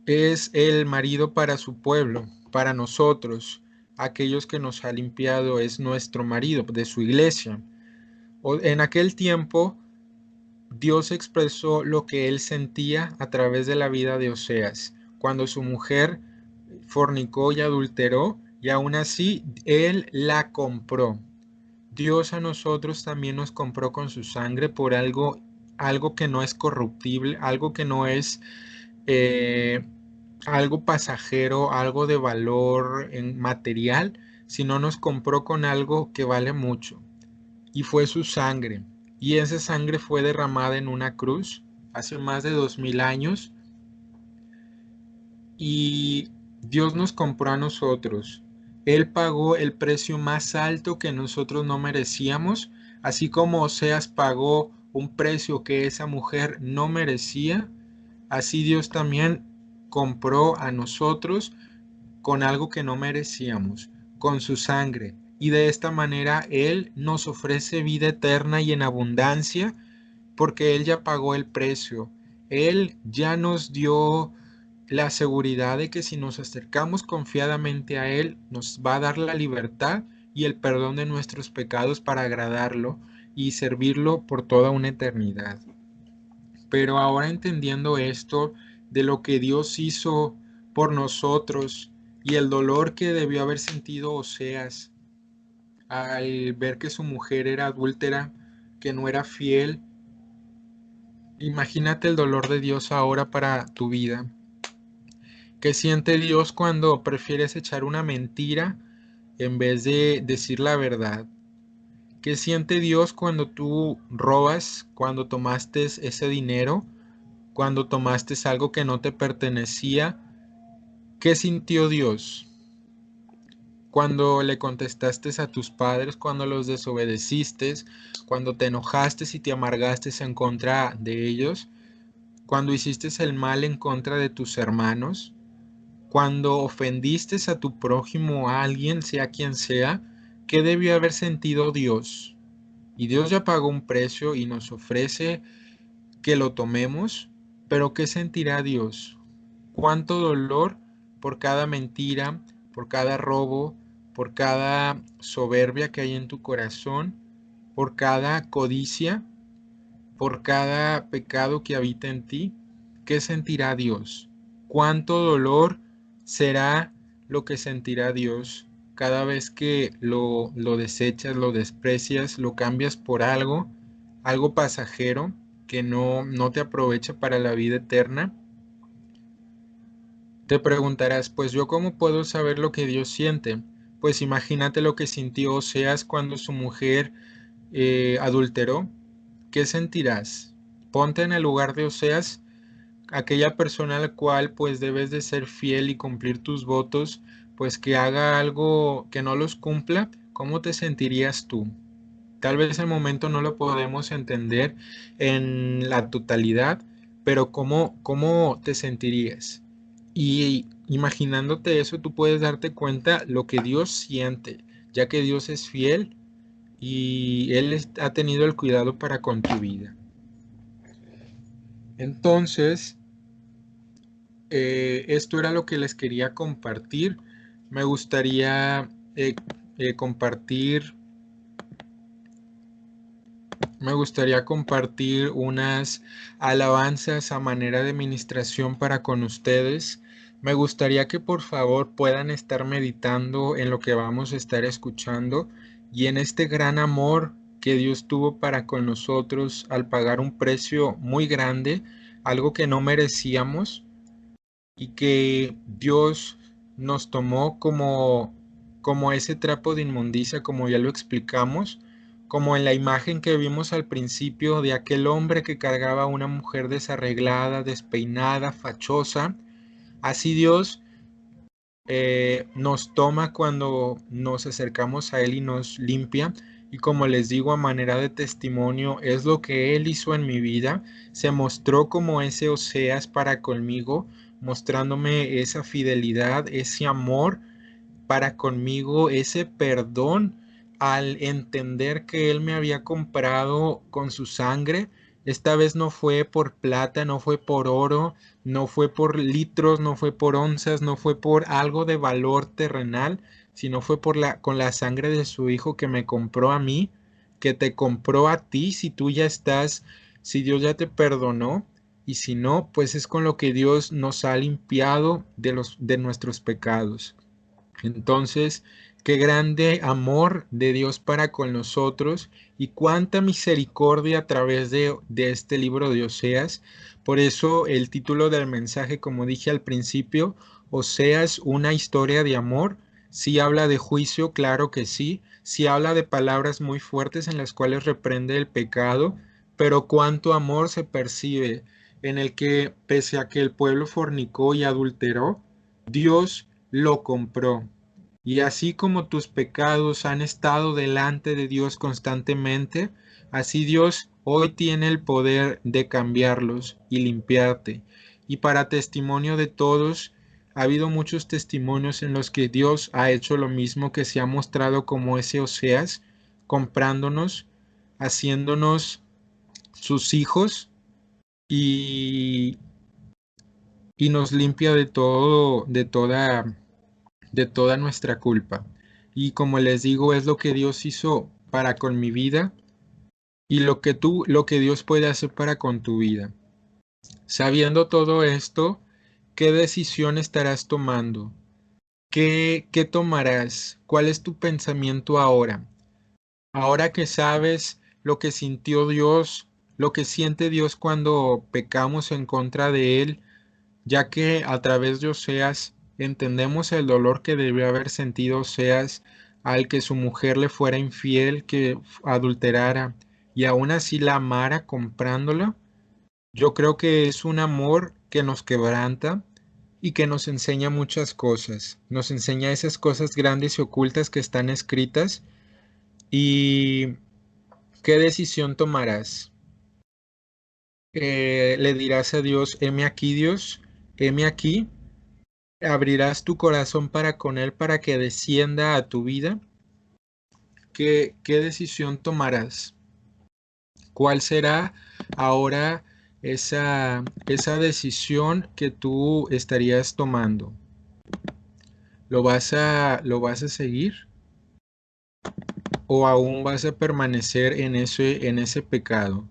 es el marido para su pueblo, para nosotros, aquellos que nos ha limpiado, es nuestro marido de su iglesia. En aquel tiempo, Dios expresó lo que él sentía a través de la vida de Oseas, cuando su mujer fornicó y adulteró, y aún así él la compró. Dios a nosotros también nos compró con su sangre por algo que no es corruptible, algo que no es eh, algo pasajero, algo de valor en material, sino nos compró con algo que vale mucho, y fue su sangre. Y esa sangre fue derramada en una cruz hace más de 2000 años, y Dios nos compró a nosotros. Él pagó el precio más alto que nosotros no merecíamos, así como Oseas pagó un precio que esa mujer no merecía. Así Dios también compró a nosotros con algo que no merecíamos, con su sangre. Y de esta manera Él nos ofrece vida eterna y en abundancia, porque Él ya pagó el precio. Él ya nos dio la seguridad de que si nos acercamos confiadamente a Él, nos va a dar la libertad y el perdón de nuestros pecados para agradarlo y servirlo por toda una eternidad. Pero ahora entendiendo esto de lo que Dios hizo por nosotros y el dolor que debió haber sentido Oseas al ver que su mujer era adúltera, que no era fiel, imagínate el dolor de Dios ahora para tu vida. ¿Qué siente Dios cuando prefieres echar una mentira en vez de decir la verdad? ¿Qué siente Dios cuando tú robas, cuando tomaste ese dinero, cuando tomaste algo que no te pertenecía? ¿Qué sintió Dios cuando le contestaste a tus padres, cuando los desobedeciste, cuando te enojaste y te amargaste en contra de ellos, cuando hiciste el mal en contra de tus hermanos, cuando ofendiste a tu prójimo, a alguien, sea quien sea? ¿Qué debió haber sentido Dios? Y Dios ya pagó un precio y nos ofrece que lo tomemos, pero ¿qué sentirá Dios? ¿Cuánto dolor por cada mentira, por cada robo, por cada soberbia que hay en tu corazón, por cada codicia, por cada pecado que habita en ti? ¿Qué sentirá Dios? ¿Cuánto dolor será lo que sentirá Dios cada vez que lo desechas, lo desprecias, lo cambias por algo pasajero? que no te aprovecha para la vida eterna. Te preguntarás, pues yo cómo puedo saber lo que Dios siente. Pues imagínate lo que sintió Oseas cuando su mujer adulteró. ¿Qué sentirás? Ponte en el lugar de Oseas, aquella persona al cual pues debes de ser fiel y cumplir tus votos, pues que haga algo que no los cumpla. ¿Cómo te sentirías tú? Tal vez el momento no lo podemos entender en la totalidad, pero ¿cómo te sentirías? Y imaginándote eso, tú puedes darte cuenta lo que Dios siente, ya que Dios es fiel y Él ha tenido el cuidado para con tu vida. Entonces, esto era lo que les quería compartir. Me gustaría compartir unas alabanzas a manera de ministración para con ustedes. Me gustaría que por favor puedan estar meditando en lo que vamos a estar escuchando y en este gran amor que Dios tuvo para con nosotros al pagar un precio muy grande, algo que no merecíamos y que Dios nos tomó como ese trapo de inmundicia, como ya lo explicamos, como en la imagen que vimos al principio de aquel hombre que cargaba a una mujer desarreglada, despeinada, fachosa. Así Dios nos toma cuando nos acercamos a Él y nos limpia. Y como les digo, a manera de testimonio, es lo que Él hizo en mi vida. Se mostró como ese Oseas para conmigo, mostrándome esa fidelidad, ese amor para conmigo, ese perdón al entender que Él me había comprado con su sangre. Esta vez no fue por plata, no fue por oro, no fue por litros, no fue por onzas, no fue por algo de valor terrenal, sino fue con la sangre de su Hijo que me compró a mí, que te compró a ti, si tú ya estás, si Dios ya te perdonó, y si no, pues es con lo que Dios nos ha limpiado de nuestros pecados. Entonces, qué grande amor de Dios para con nosotros y cuánta misericordia a través de este libro de Oseas. Por eso el título del mensaje, como dije al principio, Oseas, una historia de amor. Sí habla de juicio, claro que sí. Sí habla de palabras muy fuertes en las cuales reprende el pecado, pero cuánto amor se percibe en el que, pese a que el pueblo fornicó y adulteró, Dios lo compró. Y así como tus pecados han estado delante de Dios constantemente, así Dios hoy tiene el poder de cambiarlos y limpiarte. Y para testimonio de todos, ha habido muchos testimonios en los que Dios ha hecho lo mismo, que se ha mostrado como ese Oseas, comprándonos, haciéndonos sus hijos y, y nos limpia de todo, de toda nuestra culpa. Y como les digo, es lo que Dios hizo para con mi vida y lo que Dios puede hacer para con tu vida. Sabiendo todo esto, ¿qué decisión estarás tomando? ¿Qué tomarás? ¿Cuál es tu pensamiento ahora? Ahora que sabes lo que sintió Dios, lo que siente Dios cuando pecamos en contra de Él, ya que a través de Oseas entendemos el dolor que debió haber sentido Oseas al que su mujer le fuera infiel, que adulterara y aún así la amara comprándola. Yo creo que es un amor que nos quebranta y que nos enseña muchas cosas. Nos enseña esas cosas grandes y ocultas que están escritas. ¿Y qué decisión tomarás? ¿Le dirás a Dios, heme aquí Dios, heme aquí? ¿Abrirás tu corazón para con Él para que descienda a tu vida? ¿Qué decisión tomarás? ¿Cuál será ahora esa decisión que tú estarías tomando? ¿Lo vas a seguir? ¿O aún vas a permanecer en ese pecado?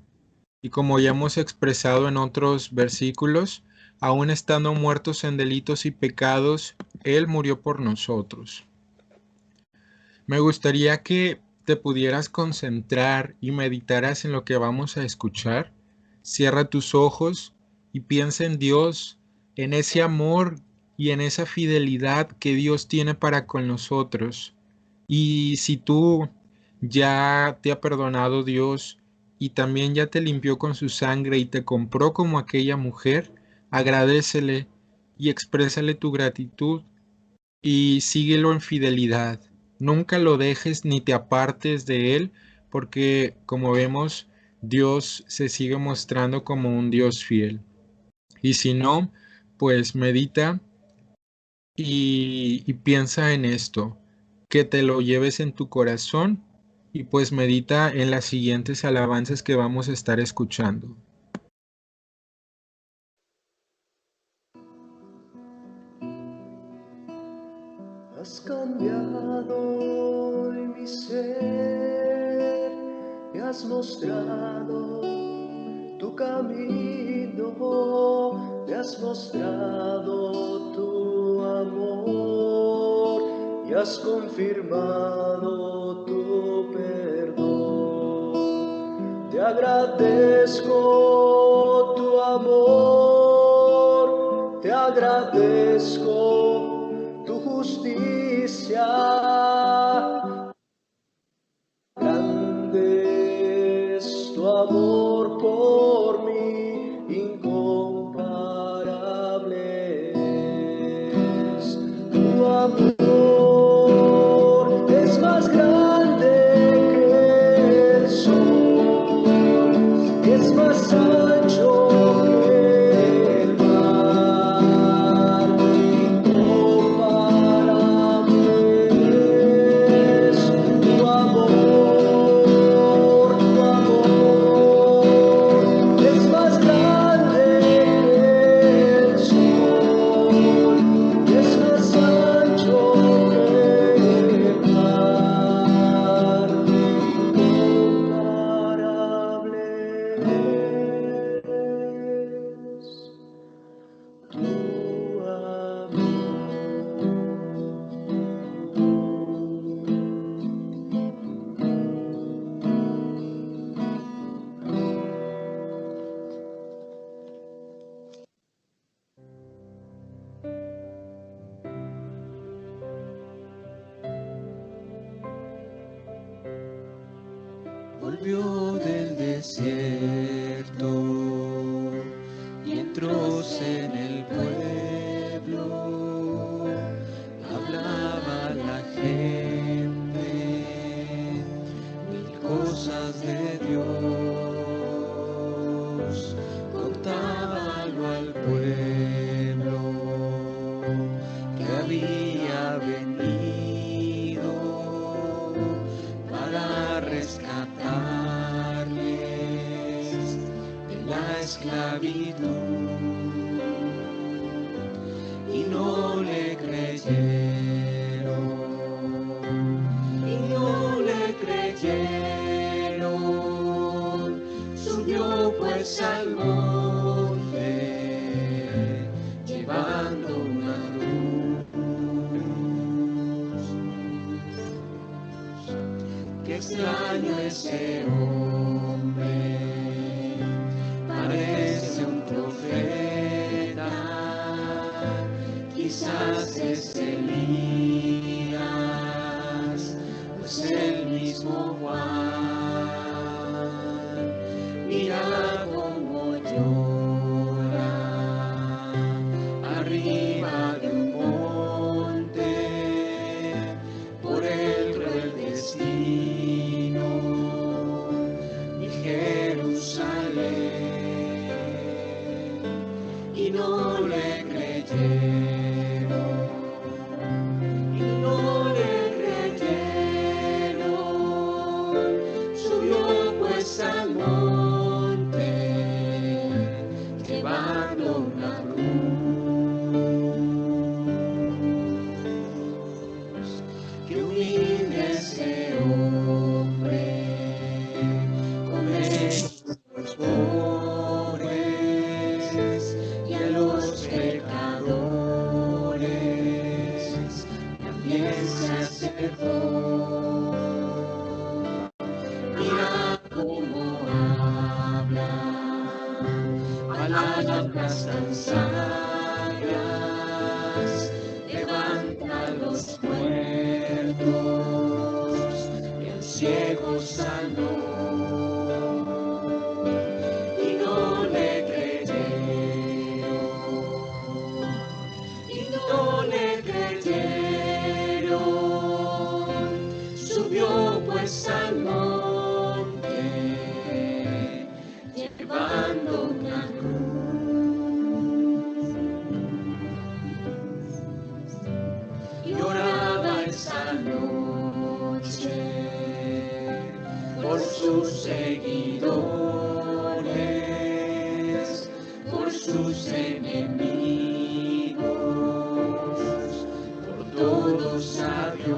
Y como ya hemos expresado en otros versículos, aún estando muertos en delitos y pecados, Él murió por nosotros. Me gustaría que te pudieras concentrar y meditaras en lo que vamos a escuchar. Cierra tus ojos y piensa en Dios, en ese amor y en esa fidelidad que Dios tiene para con nosotros. Y si tú ya te ha perdonado Dios y también ya te limpió con su sangre y te compró como aquella mujer, agradécele y exprésale tu gratitud y síguelo en fidelidad. Nunca lo dejes ni te apartes de él, porque como vemos, Dios se sigue mostrando como un Dios fiel. Y si no, pues medita y piensa en esto, que te lo lleves en tu corazón y pues medita en las siguientes alabanzas que vamos a estar escuchando. Has cambiado hoy mi ser, me has mostrado tu camino, me has mostrado tu amor y has confirmado tu perdón. Te agradezco tu amor, te agradezco tu justicia. Grande es tu amor por mí, incomparable es tu amor, es más grande que el sol, es más ancho que el mar, incomparable es tu amor, es más grande que el sol, es más ancho que el mar, incomparable es tu amor. Volvió del desierto y entró en el pueblo, hablaba la gente, mil cosas de Dios, contábalo al pueblo que había venido para rescatarles de la esclavitud, y no le creyeron, y no le creyeron. Subió pues al monte llevando una cruz. Qué extraño ese hombre, parece un profeta, quizás es Elías, pues el mismo Juan. Mira cómo llora arriba de un monte por el cruel destino, mi Jerusalén, y no le creyeron, tan sabias, levanta a los muertos, el ciego sanó. Y no le creyeron, subió pues al monte, llevando una cruz, y oraba esa noche por sus seguidores, por sus enemigos, por todos a Dios,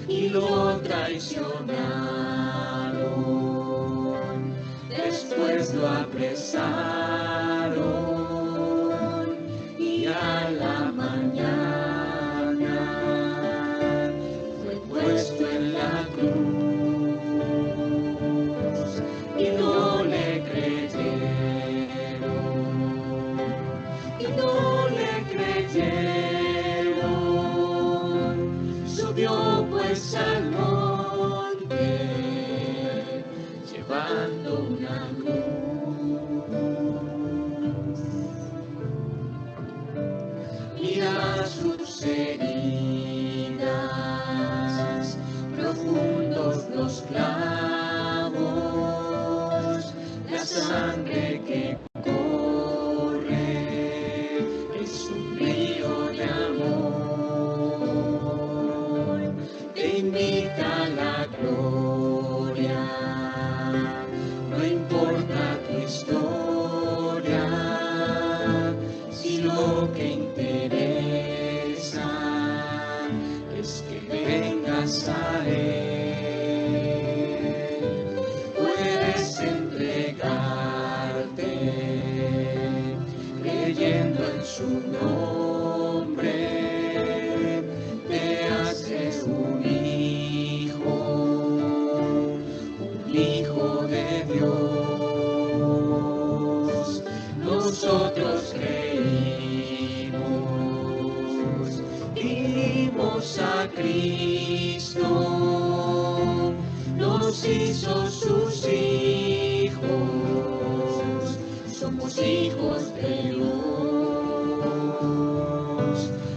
y lo traicionaron, después lo apresaron, y a la mañana fue puesto en la cruz, y no le creyeron, y no le creyeron, subió pues al monte, llevando una cruz. Mira sus heridas, profundos los clavos, la sangre que corre es un río de amor, te invita a la gloria, no importa tu historia, si lo que interesa es que vengas a Él, puedes entregarte creyendo en su nombre, te haces un hijo de Dios. Nosotros creímos, dimos a Cristo, nos hizo sus hijos, somos hijos de Dios,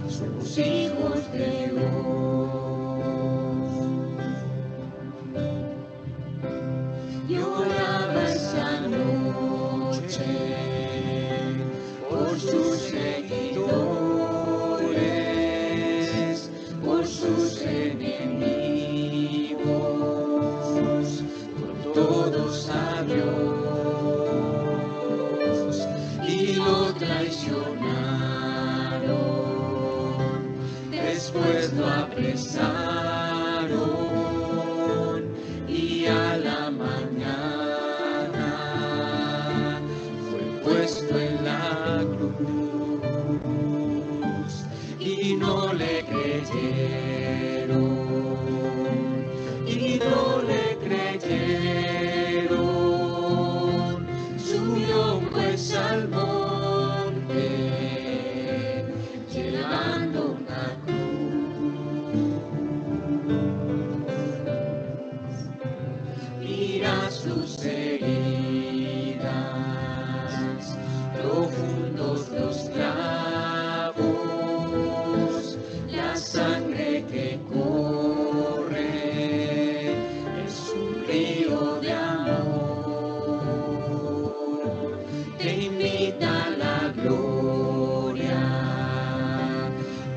somos hijos de Dios. Y oraba esa noche por sus seguidores, por sus enemigos, por todos a Dios, y lo traicionaron, después lo apresaron, y a la mañana fue puesto en la cruz, y no le creyeron, y no le creyeron, subió pues al monte, llevando una cruz. Mira sus heridas, profundos los clavos, la sangre que corre es un río de amor, te invita a la gloria,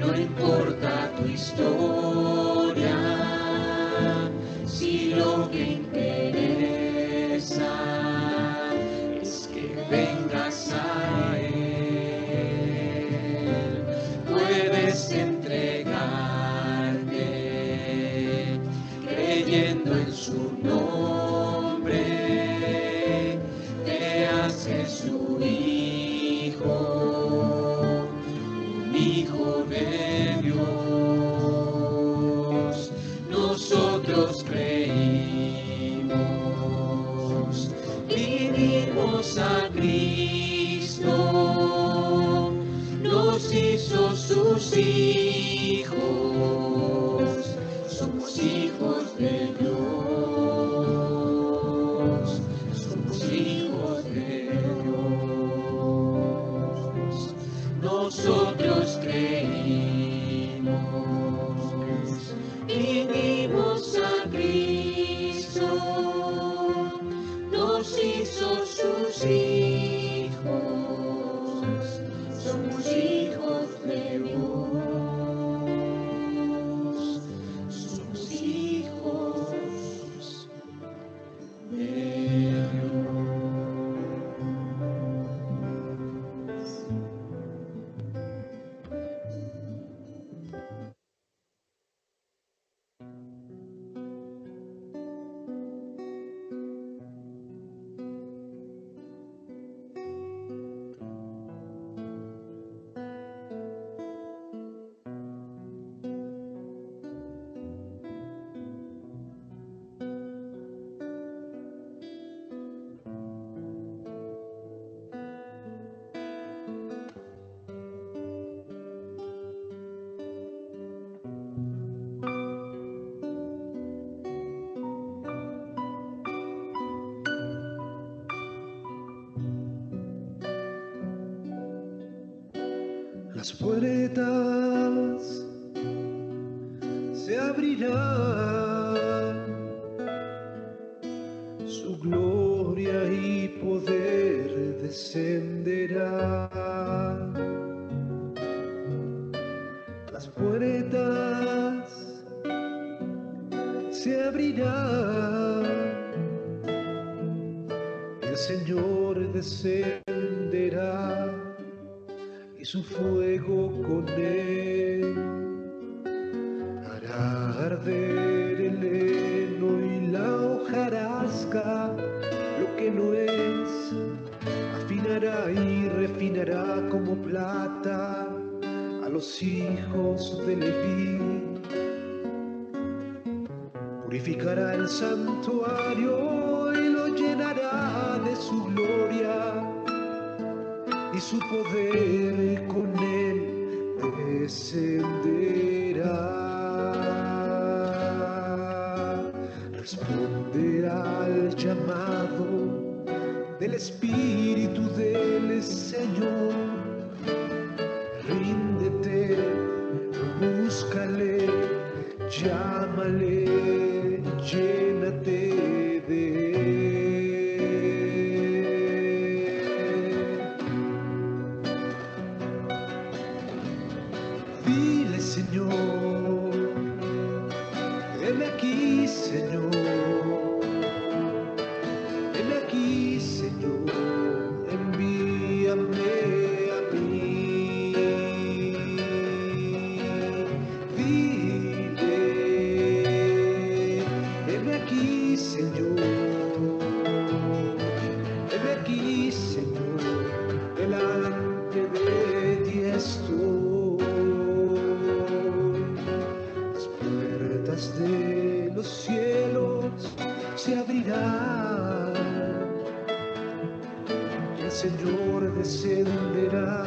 no importa tu historia, si lo que interesa es que vengas a Él, puedes entregarte creyendo en su nombre, te haces su hijo, un hijo de Dios. Nosotros creímos, vivimos Vinimos a Cristo, nos hizo sus hijos, somos hijos de Dios, somos hijos de Dios. Nosotros creímos, vinimos a Cristo, nos hizo sus hijos, somos hijos de Dios, somos hijos de Dios. Las puertas se abrirán, su gloria y poder descenderá. Las puertas se abrirán, el Señor descenderá y su fuego con él hará arder el heno y la hojarasca. Lo que no es, afinará y refinará como plata a los hijos de Leví. Purificará el santuario y lo llenará de su gloria, y su poder con él descenderá. Responderá al llamado del Espíritu del Señor. Ríndete, búscale, llámale, llénate de Dile, Señor, heme aquí, Señor, heme aquí, Señor, envíame a mí. Dile, heme aquí, Señor, heme aquí, Señor, delante de ti estoy. De los cielos se abrirán, el Señor descenderá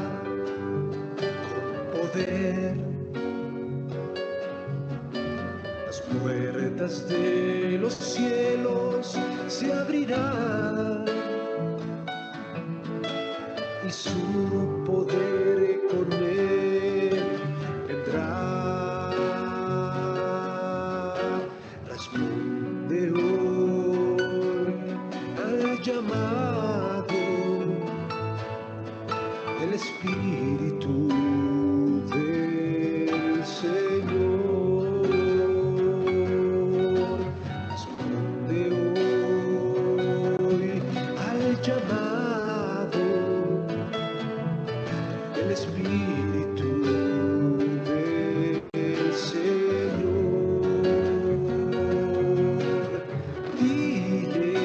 con poder. Las puertas de los cielos se abrirán y su poder con él vendrá. Responde hoy al llamado del Espíritu del Señor. Responde hoy al llamado del Espíritu del Señor. Dile,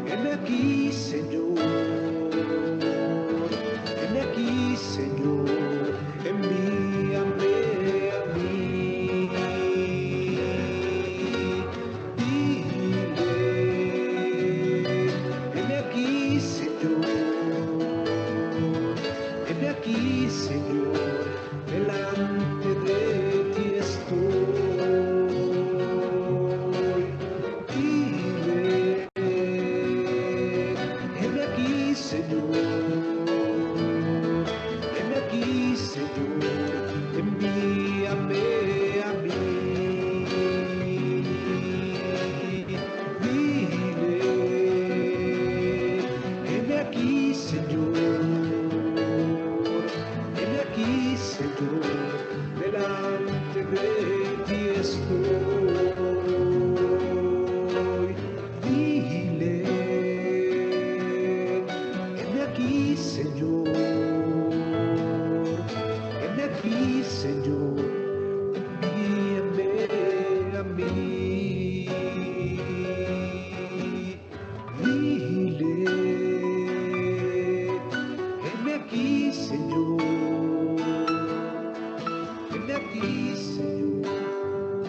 heme aquí, Señor, ti estoy. Dile, heme aquí, Señor. Heme aquí, Señor. Envíame a mí. Dile, heme aquí, Señor. Heme aquí, Señor.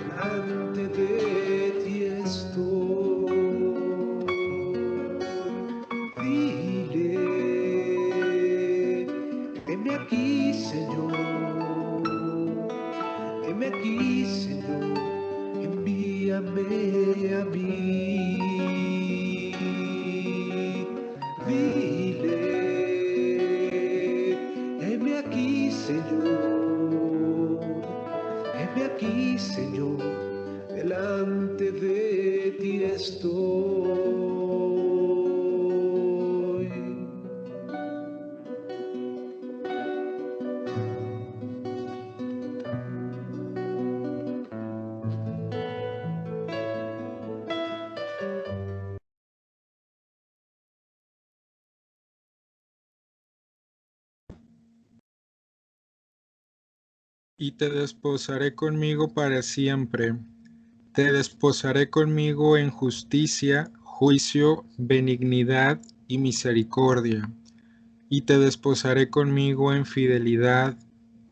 Delante de ti estoy. Dile, heme aquí, Señor. Heme aquí, Señor. Envíame a mí. Dile, heme aquí, Señor. Heme aquí, Señor. Delante de ti estoy. Y te desposaré conmigo para siempre. Te desposaré conmigo en justicia, juicio, benignidad y misericordia. Y te desposaré conmigo en fidelidad,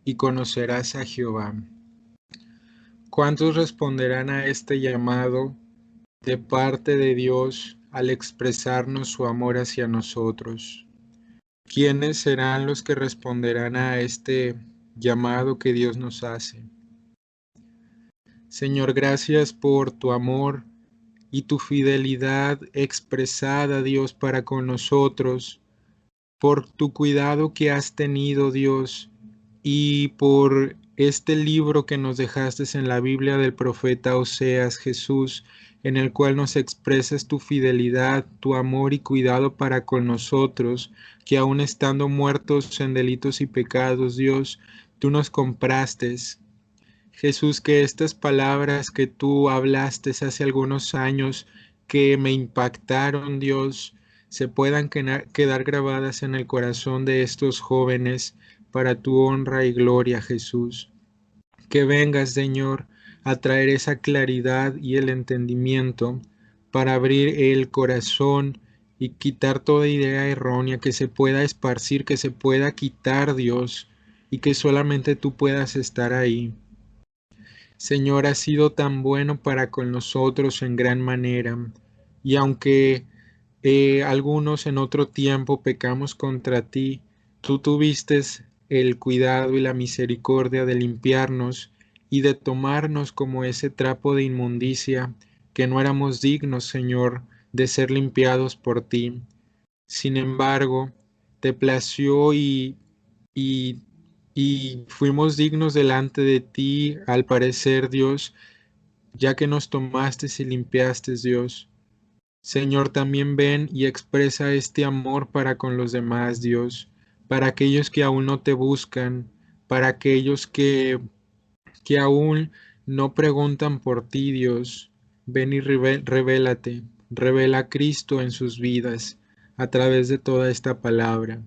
y conocerás a Jehová. ¿Cuántos responderán a este llamado de parte de Dios al expresarnos su amor hacia nosotros? ¿Quiénes serán los que responderán a este llamado que Dios nos hace? Señor, gracias por tu amor y tu fidelidad expresada, Dios, para con nosotros, por tu cuidado que has tenido, Dios, y por este libro que nos dejaste en la Biblia del profeta Oseas, Jesús, en el cual nos expresas tu fidelidad, tu amor y cuidado para con nosotros, que aun estando muertos en delitos y pecados, Dios, tú nos compraste. Jesús, que estas palabras que tú hablaste hace algunos años, que me impactaron, Dios, se puedan quedar grabadas en el corazón de estos jóvenes para tu honra y gloria, Jesús. Que vengas, Señor, a traer esa claridad y el entendimiento para abrir el corazón y quitar toda idea errónea que se pueda esparcir, que se pueda quitar, Dios, y que solamente tú puedas estar ahí. Señor, has sido tan bueno para con nosotros en gran manera, y aunque algunos en otro tiempo pecamos contra ti, tú tuviste el cuidado y la misericordia de limpiarnos y de tomarnos como ese trapo de inmundicia que no éramos dignos, Señor, de ser limpiados por ti. Sin embargo, te plació y fuimos dignos delante de ti, al parecer, Dios, ya que nos tomaste y limpiaste, Dios. Señor, también ven y expresa este amor para con los demás, Dios, para aquellos que aún no te buscan, para aquellos que aún no preguntan por ti, Dios. Ven y revélate, revela a Cristo en sus vidas a través de toda esta palabra,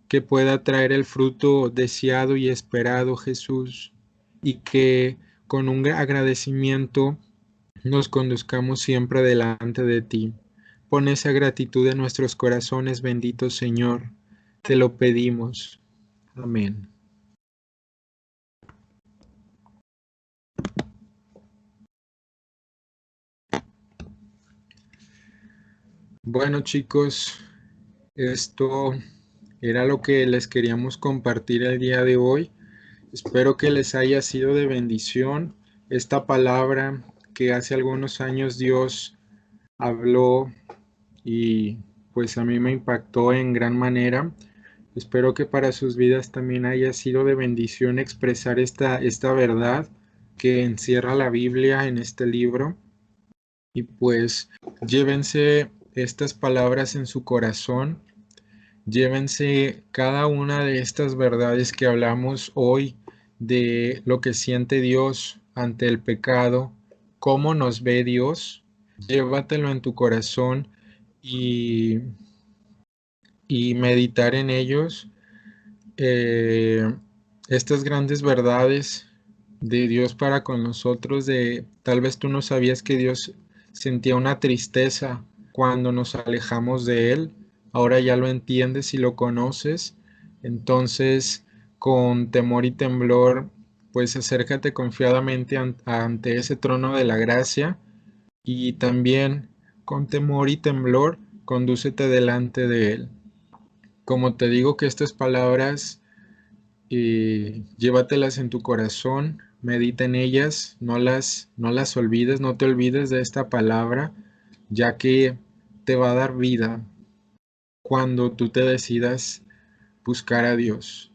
que pueda traer el fruto deseado y esperado, Jesús, y que con un agradecimiento nos conduzcamos siempre delante de ti. Pon esa gratitud en nuestros corazones, bendito Señor. Te lo pedimos. Amén. Bueno, chicos, esto era lo que les queríamos compartir el día de hoy. Espero que les haya sido de bendición esta palabra que hace algunos años Dios habló y pues a mí me impactó en gran manera. Espero que para sus vidas también haya sido de bendición expresar esta verdad que encierra la Biblia en este libro. Y pues llévense estas palabras en su corazón. Llévense cada una de estas verdades que hablamos hoy de lo que siente Dios ante el pecado, cómo nos ve Dios, llévatelo en tu corazón y, y meditar en ellos. Estas grandes verdades de Dios para con nosotros, de tal vez tú no sabías que Dios sentía una tristeza cuando nos alejamos de Él, ahora ya lo entiendes y lo conoces, entonces con temor y temblor, pues acércate confiadamente ante ese trono de la gracia y también con temor y temblor, condúcete delante de Él. Como te digo que estas palabras llévatelas en tu corazón, medita en ellas, no las olvides, no te olvides de esta palabra, ya que te va a dar vida cuando tú te decidas buscar a Dios.